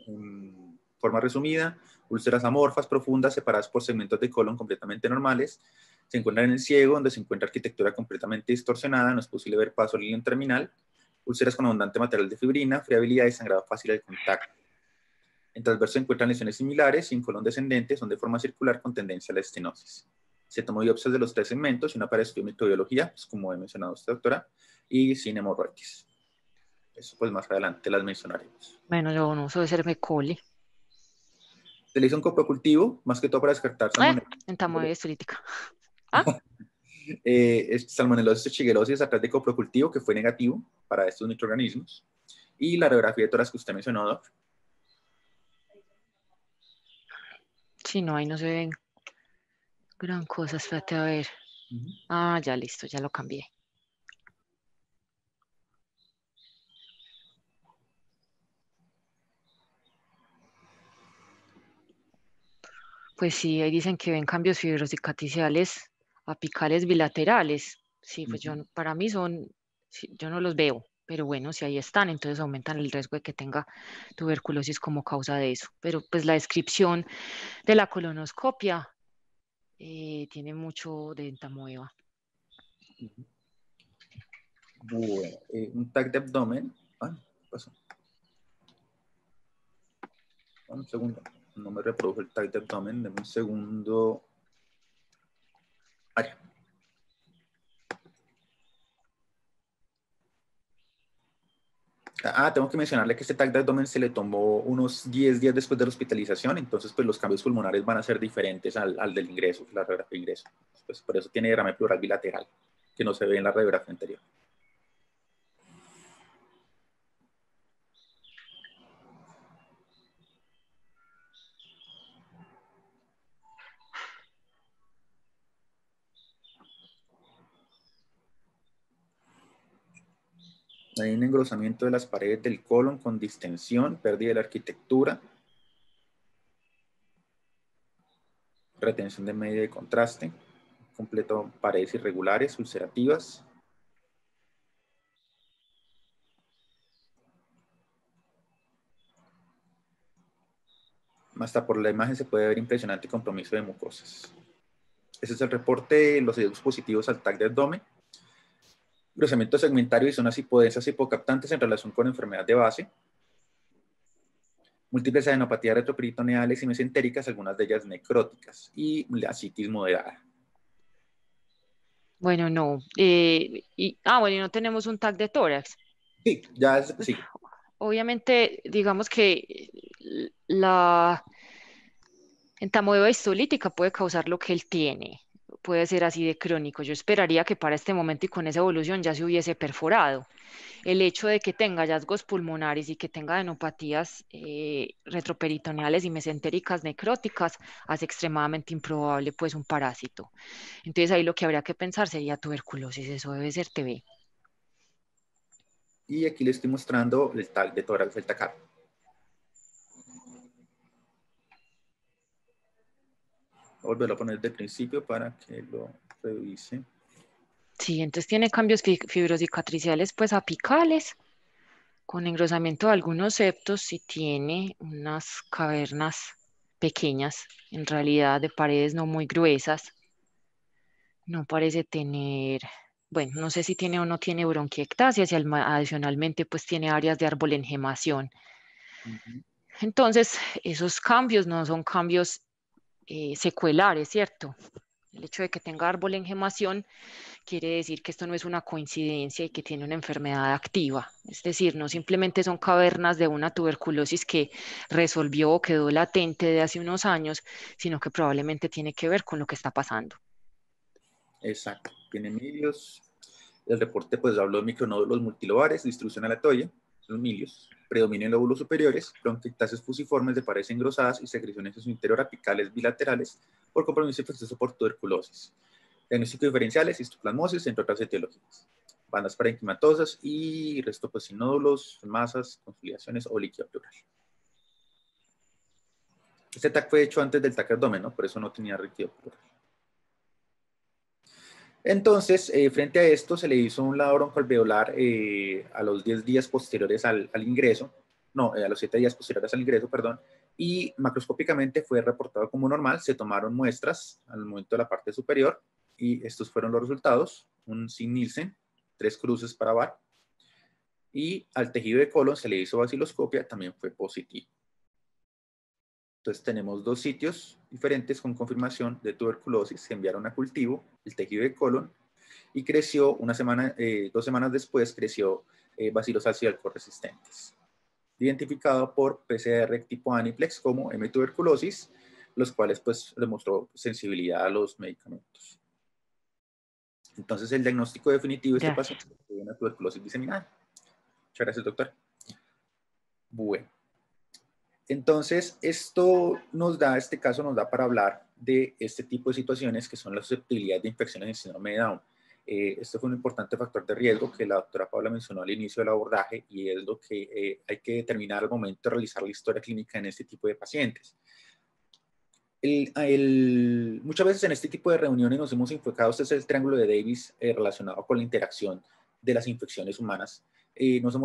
En forma resumida, úlceras amorfas profundas separadas por segmentos de colon completamente normales. Se encuentran en el ciego, donde se encuentra arquitectura completamente distorsionada. No es posible ver paso línea terminal. Úlceras con abundante material de fibrina, friabilidad y sangrado fácil al contacto. En transverso se encuentran lesiones similares y en colon descendente son de forma circular con tendencia a la estenosis. Se tomó biopsias de los 3 segmentos y una para estudio de microbiología, pues como he mencionado esta doctora, y sin hemorroides. Eso pues más adelante las mencionaremos. Bueno, yo no, eso debe ser E. coli. Se le hizo un coprocultivo, más que todo para descartar salmonella. Entamoeba histolítica. Ah, Salmonelosis shigellosis a través de coprocultivo, que fue negativo para estos microorganismos. Y la radiografía de tórax que usted mencionó, Doc. sí, no, ahí no se ven gran cosa. Espérate a ver. Ah, ya listo, ya lo cambié. Pues sí, ahí dicen que ven cambios fibrosicaticiales apicales bilaterales. Sí, pues yo, para mí son, sí, yo no los veo, pero bueno, si ahí están, entonces aumentan el riesgo de que tenga tuberculosis como causa de eso. Pero pues la descripción de la colonoscopia tiene mucho de entamoeba. Bueno, un tag de abdomen. Ah, ¿qué pasó? Un segundo. No me reprodujo el tag de abdomen. Deme un segundo. Allá. Tengo que mencionarle que este tag de abdomen se le tomó unos 10 días después de la hospitalización, entonces pues los cambios pulmonares van a ser diferentes al del ingreso, la radiografía de ingreso. Pues, por eso tiene derrame pleural bilateral, que no se ve en la radiografía anterior. Hay un engrosamiento de las paredes del colon con distensión, pérdida de la arquitectura, retención de media de contraste, completo paredes irregulares, ulcerativas. Hasta por la imagen se puede ver impresionante compromiso de mucosas. Ese es el reporte de los hallazgos positivos al tag de abdomen. Engrosamiento segmentario y zonas hipodensas hipocaptantes en relación con enfermedad de base. Múltiples adenopatías retroperitoneales y mesentéricas, algunas de ellas necróticas. Y la citis moderada. Bueno, no. Bueno, y no tenemos un tag de tórax. Sí, ya es, sí. Obviamente, digamos que la entamoeba histolítica puede causar lo que él tiene. Puede ser así de crónico. Yo esperaría que para este momento y con esa evolución ya se hubiese perforado. El hecho de que tenga hallazgos pulmonares y que tenga adenopatías retroperitoneales y mesentéricas necróticas hace extremadamente improbable pues un parásito. Entonces ahí lo que habría que pensar sería tuberculosis, eso debe ser TB. Y aquí le estoy mostrando el tag de tórax del TACAP. Voy a volverlo a poner de principio para que lo revise. Sí, entonces tiene cambios fibrocicatriciales pues apicales, con engrosamiento de algunos septos, sí tiene unas cavernas pequeñas, en realidad de paredes no muy gruesas. No parece tener, bueno, no sé si tiene o no tiene bronquiectasia, si adicionalmente pues tiene áreas de arbolengemación. Entonces, esos cambios no son cambios secuelares, ¿cierto? El hecho de que tenga arbolengemación quiere decir que esto no es una coincidencia y que tiene una enfermedad activa. Es decir, no simplemente son cavernas de una tuberculosis que resolvió o quedó latente de hace unos años, sino que probablemente tiene que ver con lo que está pasando. Exacto. Tiene milios. El reporte pues habló de micronódulos multilobares, distribución aleatoria, los milios, predominio en lóbulos superiores, bronquiectasias fusiformes de paredes engrosadas y secreciones en su interior apicales bilaterales por compromiso infeccioso por tuberculosis. Diagnóstico diferenciales, histoplasmosis, entre otras etiologías. bandas parenquimatosas y resto pues sin nódulos, masas, consolidaciones o líquido pleural. Este TAC fue hecho antes del TAC abdomen, ¿no? Por eso no tenía líquido pleural. Entonces, frente a esto, se le hizo un lado broncoalveolar a los 10 días posteriores al ingreso, no, a los 7 días posteriores al ingreso, perdón, y macroscópicamente fue reportado como normal. Se tomaron muestras al momento de la parte superior y estos fueron los resultados: un Nielsen, 3 cruces para VAR, y al tejido de colon se le hizo vaciloscopia, también fue positivo. Entonces tenemos 2 sitios diferentes con confirmación de tuberculosis. Se enviaron a cultivo el tejido de colon y creció 2 semanas después, creció bacilos alcialco-resistentes, identificado por PCR tipo Aniplex como M. tuberculosis, los cuales pues demostró sensibilidad a los medicamentos. Entonces el diagnóstico definitivo de este paciente fue una tuberculosis diseminada. Muchas gracias, doctor. Bueno. Entonces, este caso nos da para hablar de este tipo de situaciones que son la susceptibilidad de infecciones en síndrome de Down. Esto fue un importante factor de riesgo que la doctora Paula mencionó al inicio del abordaje y es lo que hay que determinar al momento de realizar la historia clínica en este tipo de pacientes. Muchas veces en este tipo de reuniones nos hemos enfocado, este es el triángulo de Davis relacionado con la interacción de las infecciones humanas. Nos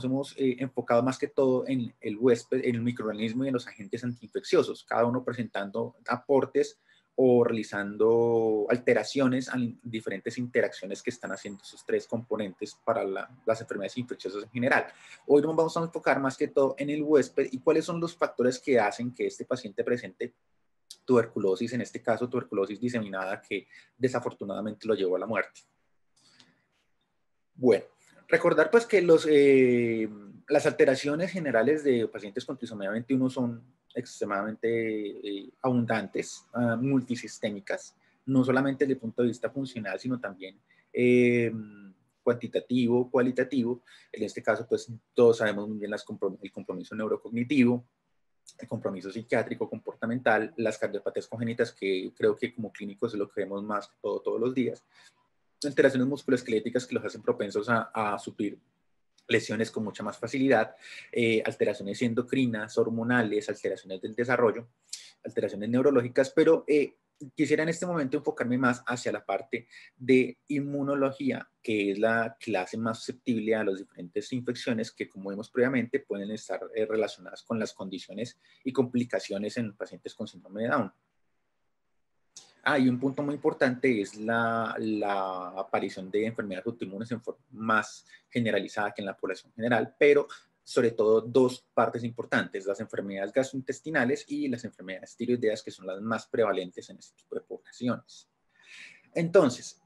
hemos enfocado más que todo en el huésped, en el microorganismo y en los agentes antiinfecciosos, cada uno presentando aportes o realizando alteraciones a diferentes interacciones que están haciendo esos 3 componentes para las enfermedades infecciosas en general. Hoy nos vamos a enfocar más que todo en el huésped y cuáles son los factores que hacen que este paciente presente tuberculosis, en este caso tuberculosis diseminada, que desafortunadamente lo llevó a la muerte. Bueno, recordar pues que las alteraciones generales de pacientes con trisomía 21 son extremadamente abundantes, multisistémicas, no solamente desde el punto de vista funcional, sino también cuantitativo, cualitativo. En este caso, pues todos sabemos muy bien el compromiso neurocognitivo, el compromiso psiquiátrico, comportamental, las cardiopatías congénitas, que creo que como clínicos es lo que vemos más todos los días, alteraciones musculoesqueléticas que los hacen propensos a sufrir lesiones con mucha más facilidad, alteraciones endocrinas, hormonales, alteraciones del desarrollo, alteraciones neurológicas, pero quisiera en este momento enfocarme más hacia la parte de inmunología, que es la clase más susceptible a las diferentes infecciones que, como vimos previamente, pueden estar relacionadas con las condiciones y complicaciones en pacientes con síndrome de Down. Y un punto muy importante es la aparición de enfermedades autoinmunes en forma más generalizada que en la población general, pero sobre todo 2 partes importantes: las enfermedades gastrointestinales y las enfermedades tiroideas, que son las más prevalentes en este tipo de poblaciones. Entonces,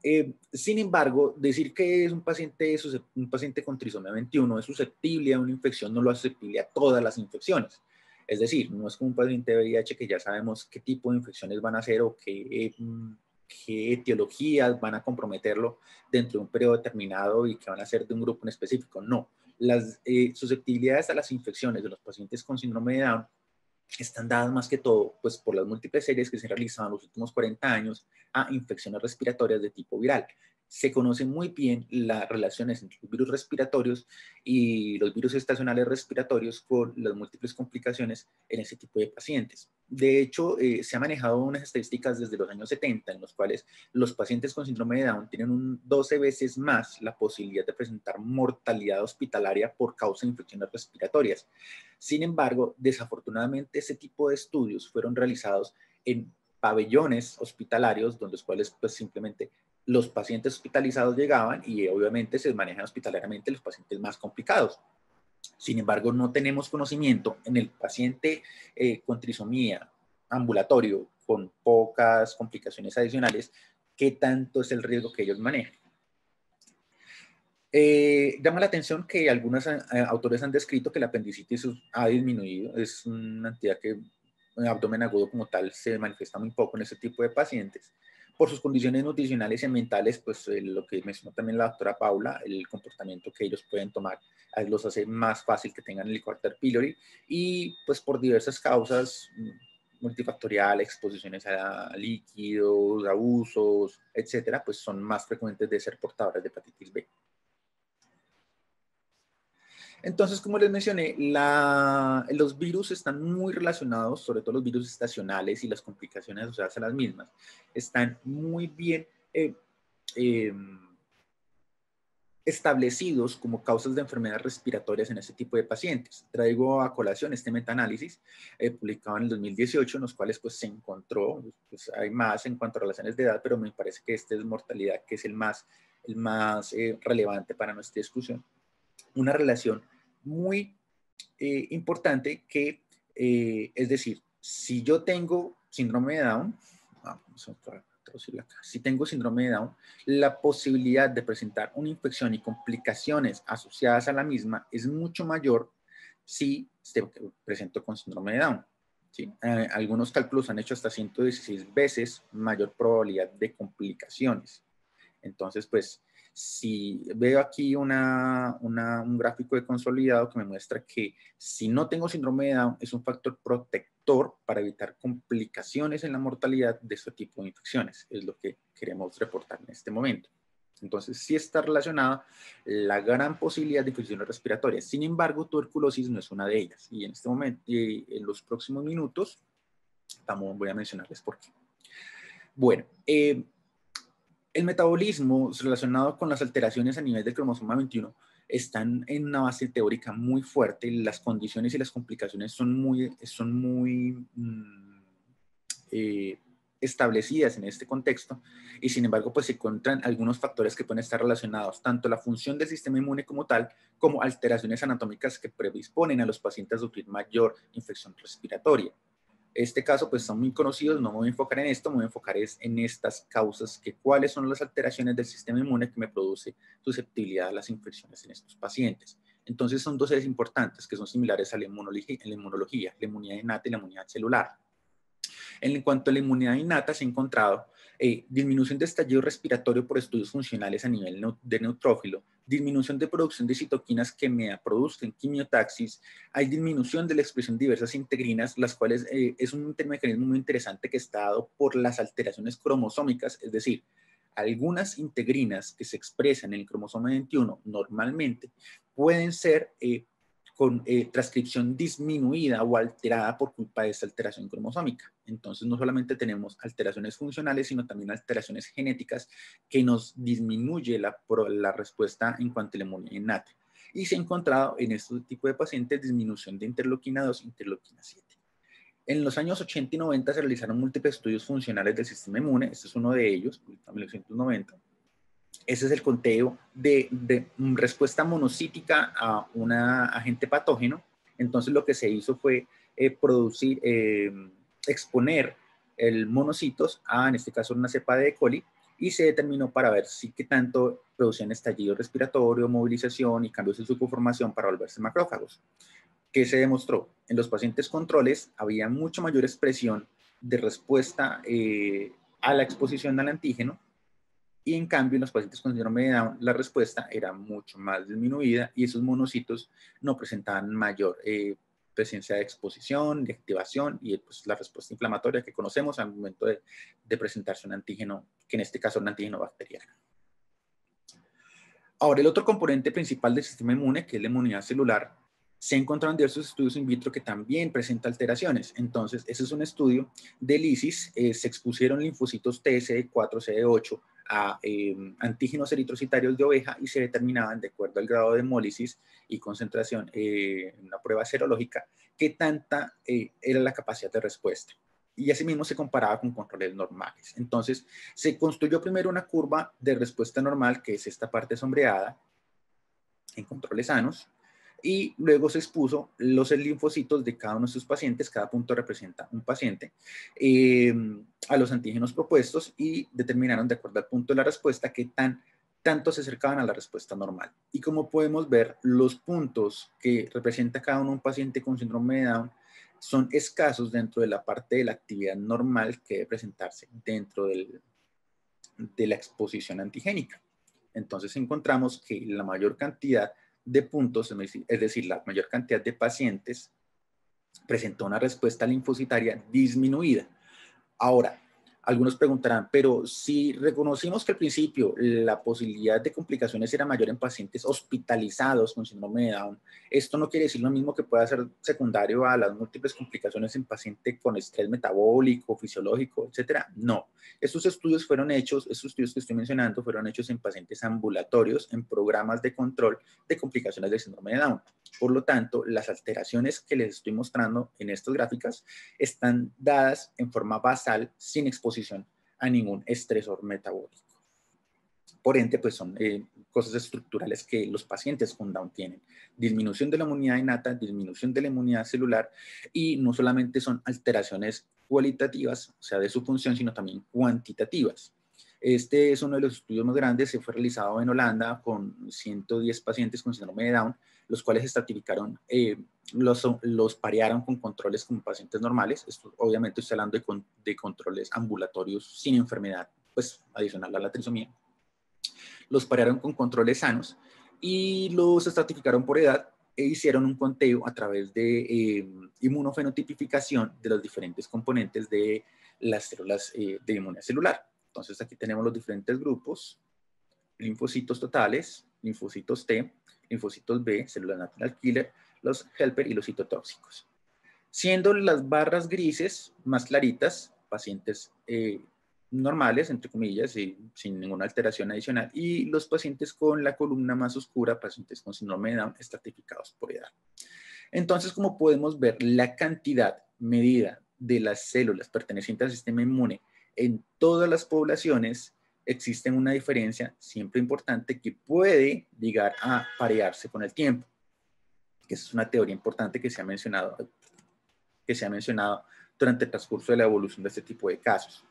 sin embargo, decir que es un paciente con trisomía 21 es susceptible a una infección no lo hace susceptible a todas las infecciones. Es decir, no es como un paciente de VIH que ya sabemos qué tipo de infecciones van a ser o qué etiologías van a comprometerlo dentro de un periodo determinado y que van a ser de un grupo en específico. No, las susceptibilidades a las infecciones de los pacientes con síndrome de Down están dadas más que todo pues, por las múltiples series que se han realizado en los últimos 40 años a infecciones respiratorias de tipo viral. Se conocen muy bien las relaciones entre los virus respiratorios y los virus estacionales respiratorios con las múltiples complicaciones en ese tipo de pacientes. De hecho, se han manejado unas estadísticas desde los años 70 en los cuales los pacientes con síndrome de Down tienen 12 veces más la posibilidad de presentar mortalidad hospitalaria por causa de infecciones respiratorias. Sin embargo, desafortunadamente, ese tipo de estudios fueron realizados en pabellones hospitalarios, donde los cuales pues, simplemente los pacientes hospitalizados llegaban y obviamente se manejan hospitalariamente los pacientes más complicados. Sin embargo, no tenemos conocimiento en el paciente con trisomía ambulatorio, con pocas complicaciones adicionales, qué tanto es el riesgo que ellos manejan. Llama la atención que algunos autores han descrito que la apendicitis ha disminuido. Es una entidad que el abdomen agudo como tal se manifiesta muy poco en ese tipo de pacientes. Por sus condiciones nutricionales y ambientales, pues lo que mencionó también la doctora Paula, el comportamiento que ellos pueden tomar los hace más fácil que tengan el Helicobacter pylori y pues por diversas causas multifactoriales, exposiciones a líquidos, abusos, etcétera, pues son más frecuentes de ser portadores de hepatitis B. Entonces, como les mencioné, los virus están muy relacionados, sobre todo los virus estacionales y las complicaciones asociadas a las mismas, están muy bien eh, establecidos como causas de enfermedades respiratorias en este tipo de pacientes. Traigo a colación este metaanálisis publicado en el 2018, en los cuales pues, se encontró, pues, hay más en cuanto a relaciones de edad, pero me parece que este es mortalidad, que es el más relevante para nuestra discusión. Una relación muy importante que, es decir, si yo tengo síndrome de Down, si tengo síndrome de Down, la posibilidad de presentar una infección y complicaciones asociadas a la misma es mucho mayor si presento con síndrome de Down. ¿Sí? Algunos cálculos han hecho hasta 116 veces mayor probabilidad de complicaciones. Entonces, pues, si veo aquí un gráfico de consolidado que me muestra que si no tengo síndrome de Down es un factor protector para evitar complicaciones en la mortalidad de este tipo de infecciones. Es lo que queremos reportar en este momento. Entonces, sí está relacionada la gran posibilidad de infecciones respiratorias. Sin embargo, tuberculosis no es una de ellas. Y en este momento, en los próximos minutos, voy a mencionarles por qué. Bueno, el metabolismo relacionado con las alteraciones a nivel del cromosoma 21 están en una base teórica muy fuerte. Las condiciones y las complicaciones son muy establecidas en este contexto y sin embargo pues se encuentran algunos factores que pueden estar relacionados tanto a la función del sistema inmune como tal, como alteraciones anatómicas que predisponen a los pacientes a sufrir mayor infección respiratoria. Este caso, pues son muy conocidos, no me voy a enfocar en esto, me voy a enfocar en estas causas, cuáles son las alteraciones del sistema inmune que me produce susceptibilidad a las infecciones en estos pacientes. Entonces son dos seres importantes que son similares a la inmunología, la inmunidad innata y la inmunidad celular. En cuanto a la inmunidad innata, se ha encontrado disminución de estallido respiratorio por estudios funcionales a nivel de neutrófilo, disminución de producción de citoquinas que me produzcan quimiotaxis, hay disminución de la expresión de diversas integrinas, las cuales es un mecanismo muy interesante que está dado por las alteraciones cromosómicas, es decir, algunas integrinas que se expresan en el cromosoma 21 normalmente pueden ser con transcripción disminuida o alterada por culpa de esta alteración cromosómica. Entonces, no solamente tenemos alteraciones funcionales, sino también alteraciones genéticas que nos disminuye la respuesta en cuanto a la inmunidad innata. Y se ha encontrado en este tipo de pacientes disminución de interleuquina 2 e interleuquina 7. En los años 80 y 90 se realizaron múltiples estudios funcionales del sistema inmune. Este es uno de ellos, en 1990. Ese es el conteo de respuesta monocítica a un agente patógeno. Entonces lo que se hizo fue exponer el monocitos a, en este caso, una cepa de E. coli, y se determinó para ver si qué tanto producían estallido respiratorio, movilización y cambios en su conformación para volverse macrófagos. ¿Qué se demostró? En los pacientes controles había mucho mayor expresión de respuesta a la exposición al antígeno, y en cambio en los pacientes con síndrome de Down la respuesta era mucho más disminuida y esos monocitos no presentaban mayor presencia de exposición, de activación y pues, la respuesta inflamatoria que conocemos al momento de presentarse un antígeno, que en este caso es un antígeno bacteriano. Ahora, el otro componente principal del sistema inmune, que es la inmunidad celular, se ha encontrado en diversos estudios in vitro que también presenta alteraciones. Entonces, ese es un estudio de lisis. Se expusieron linfocitos TSD4, CD8 a antígenos eritrocitarios de oveja y se determinaban, de acuerdo al grado de hemólisis y concentración en una prueba serológica, qué tanta era la capacidad de respuesta. Y asimismo se comparaba con controles normales. Entonces, se construyó primero una curva de respuesta normal, que es esta parte sombreada, en controles sanos, y luego se expuso los linfocitos de cada uno de sus pacientes, cada punto representa un paciente, a los antígenos propuestos y determinaron, de acuerdo al punto de la respuesta, qué tanto se acercaban a la respuesta normal. Y como podemos ver, los puntos que representa cada uno un paciente con síndrome de Down son escasos dentro de la parte de la actividad normal que debe presentarse dentro de la exposición antigénica. Entonces encontramos que la mayor cantidad de puntos, es decir, la mayor cantidad de pacientes presentó una respuesta linfocitaria disminuida. Ahora, Algunos preguntarán, pero si reconocimos que al principio la posibilidad de complicaciones era mayor en pacientes hospitalizados con síndrome de Down, ¿esto no quiere decir lo mismo que pueda ser secundario a las múltiples complicaciones en pacientes con estrés metabólico, fisiológico, etcétera? No. Estos estudios que estoy mencionando, fueron hechos en pacientes ambulatorios en programas de control de complicaciones del síndrome de Down. Por lo tanto, las alteraciones que les estoy mostrando en estas gráficas están dadas en forma basal, sin exposición a ningún estresor metabólico. Por ende, pues son cosas estructurales que los pacientes con Down tienen. Disminución de la inmunidad innata, disminución de la inmunidad celular, y no solamente son alteraciones cualitativas, o sea, de su función, sino también cuantitativas. Este es uno de los estudios más grandes, se fue realizado en Holanda con 110 pacientes con síndrome de Down, los cuales estratificaron, los parearon con controles como pacientes normales. Esto, obviamente estoy hablando de controles ambulatorios sin enfermedad, pues adicional a la trisomía. Los parearon con controles sanos y los estratificaron por edad e hicieron un conteo a través de inmunofenotipificación de los diferentes componentes de las células de inmunidad celular. Entonces aquí tenemos los diferentes grupos: linfocitos totales, linfocitos T, linfocitos B, células natural killer, los helper y los citotóxicos. Siendo las barras grises más claritas, pacientes normales, entre comillas, sin ninguna alteración adicional, y los pacientes con la columna más oscura, pacientes con síndrome de Down, estratificados por edad. Entonces, como podemos ver, la cantidad medida de las células pertenecientes al sistema inmune en todas las poblaciones, existe una diferencia siempre importante que puede llegar a parearse con el tiempo. Que es una teoría importante que se ha mencionado durante el transcurso de la evolución de este tipo de casos.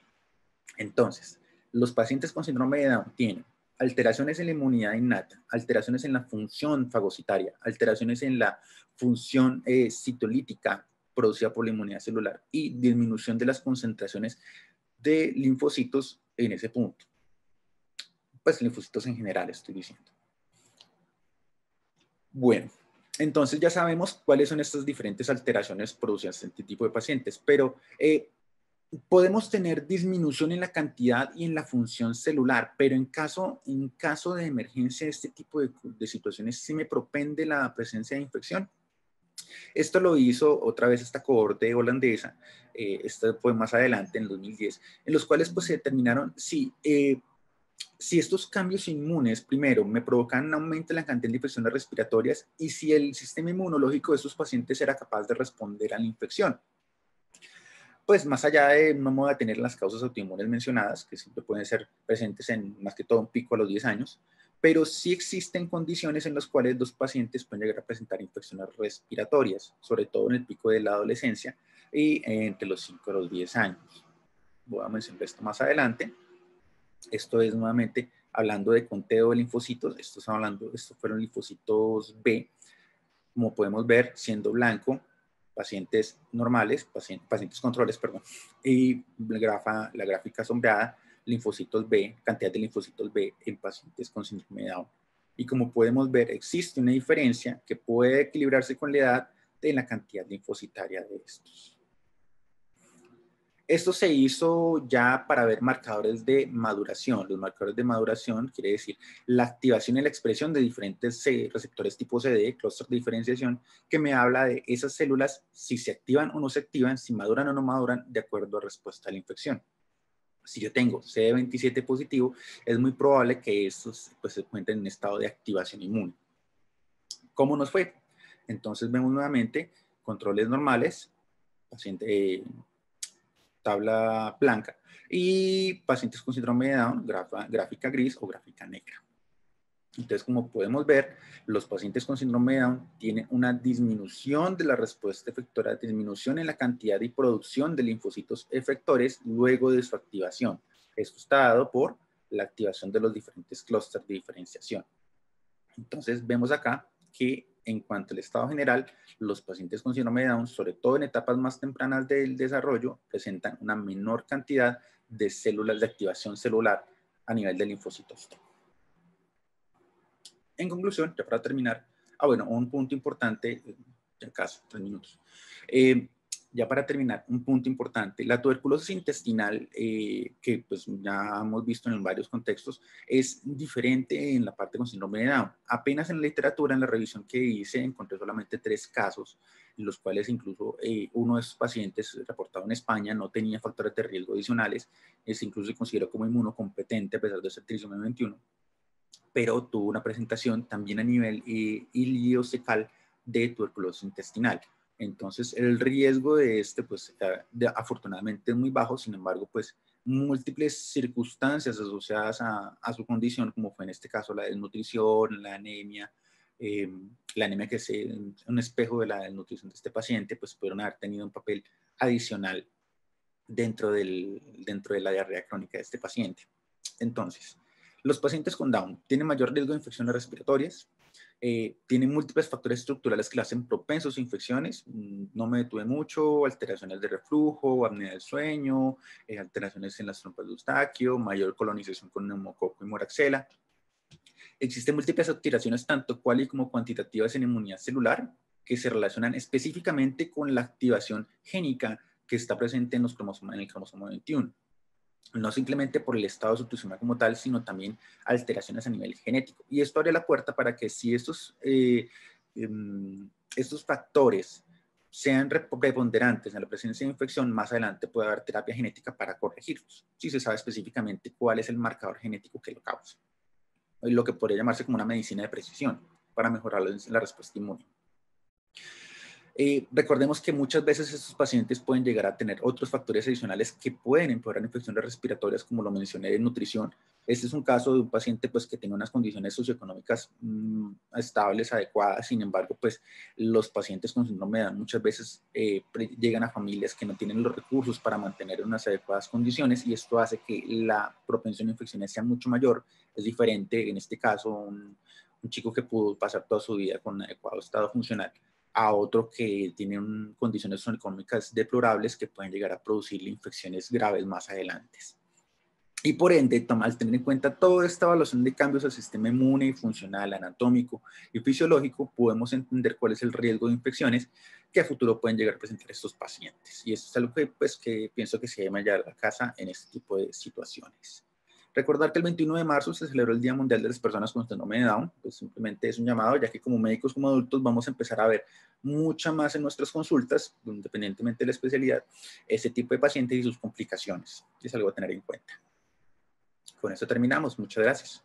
Entonces, los pacientes con síndrome de Down tienen alteraciones en la inmunidad innata, alteraciones en la función fagocitaria, alteraciones en la función citolítica producida por la inmunidad celular y disminución de las concentraciones de linfocitos en ese punto. Pues linfocitos en general estoy diciendo. Bueno, entonces ya sabemos cuáles son estas diferentes alteraciones producidas en este tipo de pacientes, pero podemos tener disminución en la cantidad y en la función celular, pero en caso de emergencia de este tipo de situaciones, sí me propende la presencia de infección. Esto lo hizo otra vez esta cohorte holandesa, esto fue más adelante, en el 2010, en los cuales pues se determinaron si estos cambios inmunes, primero, me provocan un aumento en la cantidad de infecciones respiratorias y si el sistema inmunológico de estos pacientes era capaz de responder a la infección. Pues más allá de no modo de tener las causas autoinmunes mencionadas, que siempre pueden ser presentes en más que todo un pico a los 10 años, pero sí existen condiciones en las cuales los pacientes pueden llegar a presentar infecciones respiratorias, sobre todo en el pico de la adolescencia y entre los 5 a los 10 años. Voy a mencionar esto más adelante. Esto es nuevamente hablando de conteo de linfocitos. Estos fueron linfocitos B. Como podemos ver, siendo blanco, pacientes normales, pacientes controles, perdón, y la gráfica sombreada, linfocitos B, cantidad de linfocitos B en pacientes con síndrome de Down. Y como podemos ver, existe una diferencia que puede equilibrarse con la edad de la cantidad linfocitaria de estos. Esto se hizo ya para ver marcadores de maduración. Los marcadores de maduración quiere decir la activación y la expresión de diferentes receptores tipo CD, clúster de diferenciación, que me habla de esas células, si se activan o no se activan, si maduran o no maduran, de acuerdo a respuesta a la infección. Si yo tengo CD27 positivo, es muy probable que estos pues, se encuentren en estado de activación inmune. ¿Cómo nos fue? Entonces vemos nuevamente controles normales, paciente... tabla blanca, y pacientes con síndrome de Down, gráfica gris o gráfica negra. Entonces, como podemos ver, los pacientes con síndrome de Down tienen una disminución de la respuesta efectora, disminución en la cantidad y producción de linfocitos efectores luego de su activación. Esto está dado por la activación de los diferentes clústeres de diferenciación. Entonces, vemos acá que en cuanto al estado general, los pacientes con síndrome de Down, sobre todo en etapas más tempranas del desarrollo, presentan una menor cantidad de células de activación celular a nivel de linfocitos T. En conclusión, ya para terminar, bueno, un punto importante, ya casi 3 minutos. Ya para terminar, un punto importante, la tuberculosis intestinal, que pues ya hemos visto en varios contextos, es diferente en la parte con síndrome de Down. Apenas en la literatura, en la revisión que hice, encontré solamente 3 casos, en los cuales incluso uno de esos pacientes reportado en España no tenía factores de riesgo adicionales, incluso se consideró como inmunocompetente a pesar de ser trisomía 21, pero tuvo una presentación también a nivel iliocecal de tuberculosis intestinal. Entonces, el riesgo de pues, afortunadamente es muy bajo. Sin embargo, pues, múltiples circunstancias asociadas a su condición, como fue en este caso la desnutrición, la anemia que es un espejo de la desnutrición de este paciente, pues pudieron haber tenido un papel adicional dentro de la diarrea crónica de este paciente. Entonces, los pacientes con Down tienen mayor riesgo de infecciones respiratorias, tienen múltiples factores estructurales que le hacen propensos a infecciones. No me detuve mucho: alteraciones de reflujo, apnea del sueño, alteraciones en las trompas de Eustaquio, mayor colonización con neumococo y moraxela. Existen múltiples alteraciones tanto cual y como cuantitativas en inmunidad celular que se relacionan específicamente con la activación génica que está presente en el cromosoma 21. No simplemente por el estado de su trisomía como tal, sino también alteraciones a nivel genético. Y esto abre la puerta para que si estos factores sean preponderantes en la presencia de infección, más adelante puede haber terapia genética para corregirlos, si se sabe específicamente cuál es el marcador genético que lo causa. Lo que podría llamarse como una medicina de precisión para mejorar la respuesta inmune. Recordemos que muchas veces estos pacientes pueden llegar a tener otros factores adicionales que pueden empeorar infecciones respiratorias, como lo mencioné, de nutrición. Este es un caso de un paciente pues, que tiene unas condiciones socioeconómicas estables, adecuadas. Sin embargo, pues, los pacientes con síndrome de Down muchas veces llegan a familias que no tienen los recursos para mantener unas adecuadas condiciones, y esto hace que la propensión a infecciones sea mucho mayor. Es diferente, en este caso, un chico que pudo pasar toda su vida con un adecuado estado funcional, a otro que tiene condiciones socioeconómicas deplorables que pueden llegar a producirle infecciones graves más adelante. Y por ende, al tener en cuenta toda esta evaluación de cambios al sistema inmune, funcional, anatómico y fisiológico, podemos entender cuál es el riesgo de infecciones que a futuro pueden llegar a presentar estos pacientes. Y eso es algo que, pues, que pienso que se debe llevar a casa en este tipo de situaciones. Recordar que el 21 de marzo se celebró el Día Mundial de las Personas con Síndrome de Down. Pues simplemente es un llamado, ya que como médicos, como adultos, vamos a empezar a ver mucha más en nuestras consultas, independientemente de la especialidad, ese tipo de pacientes y sus complicaciones. Es algo a tener en cuenta. Con eso terminamos. Muchas gracias.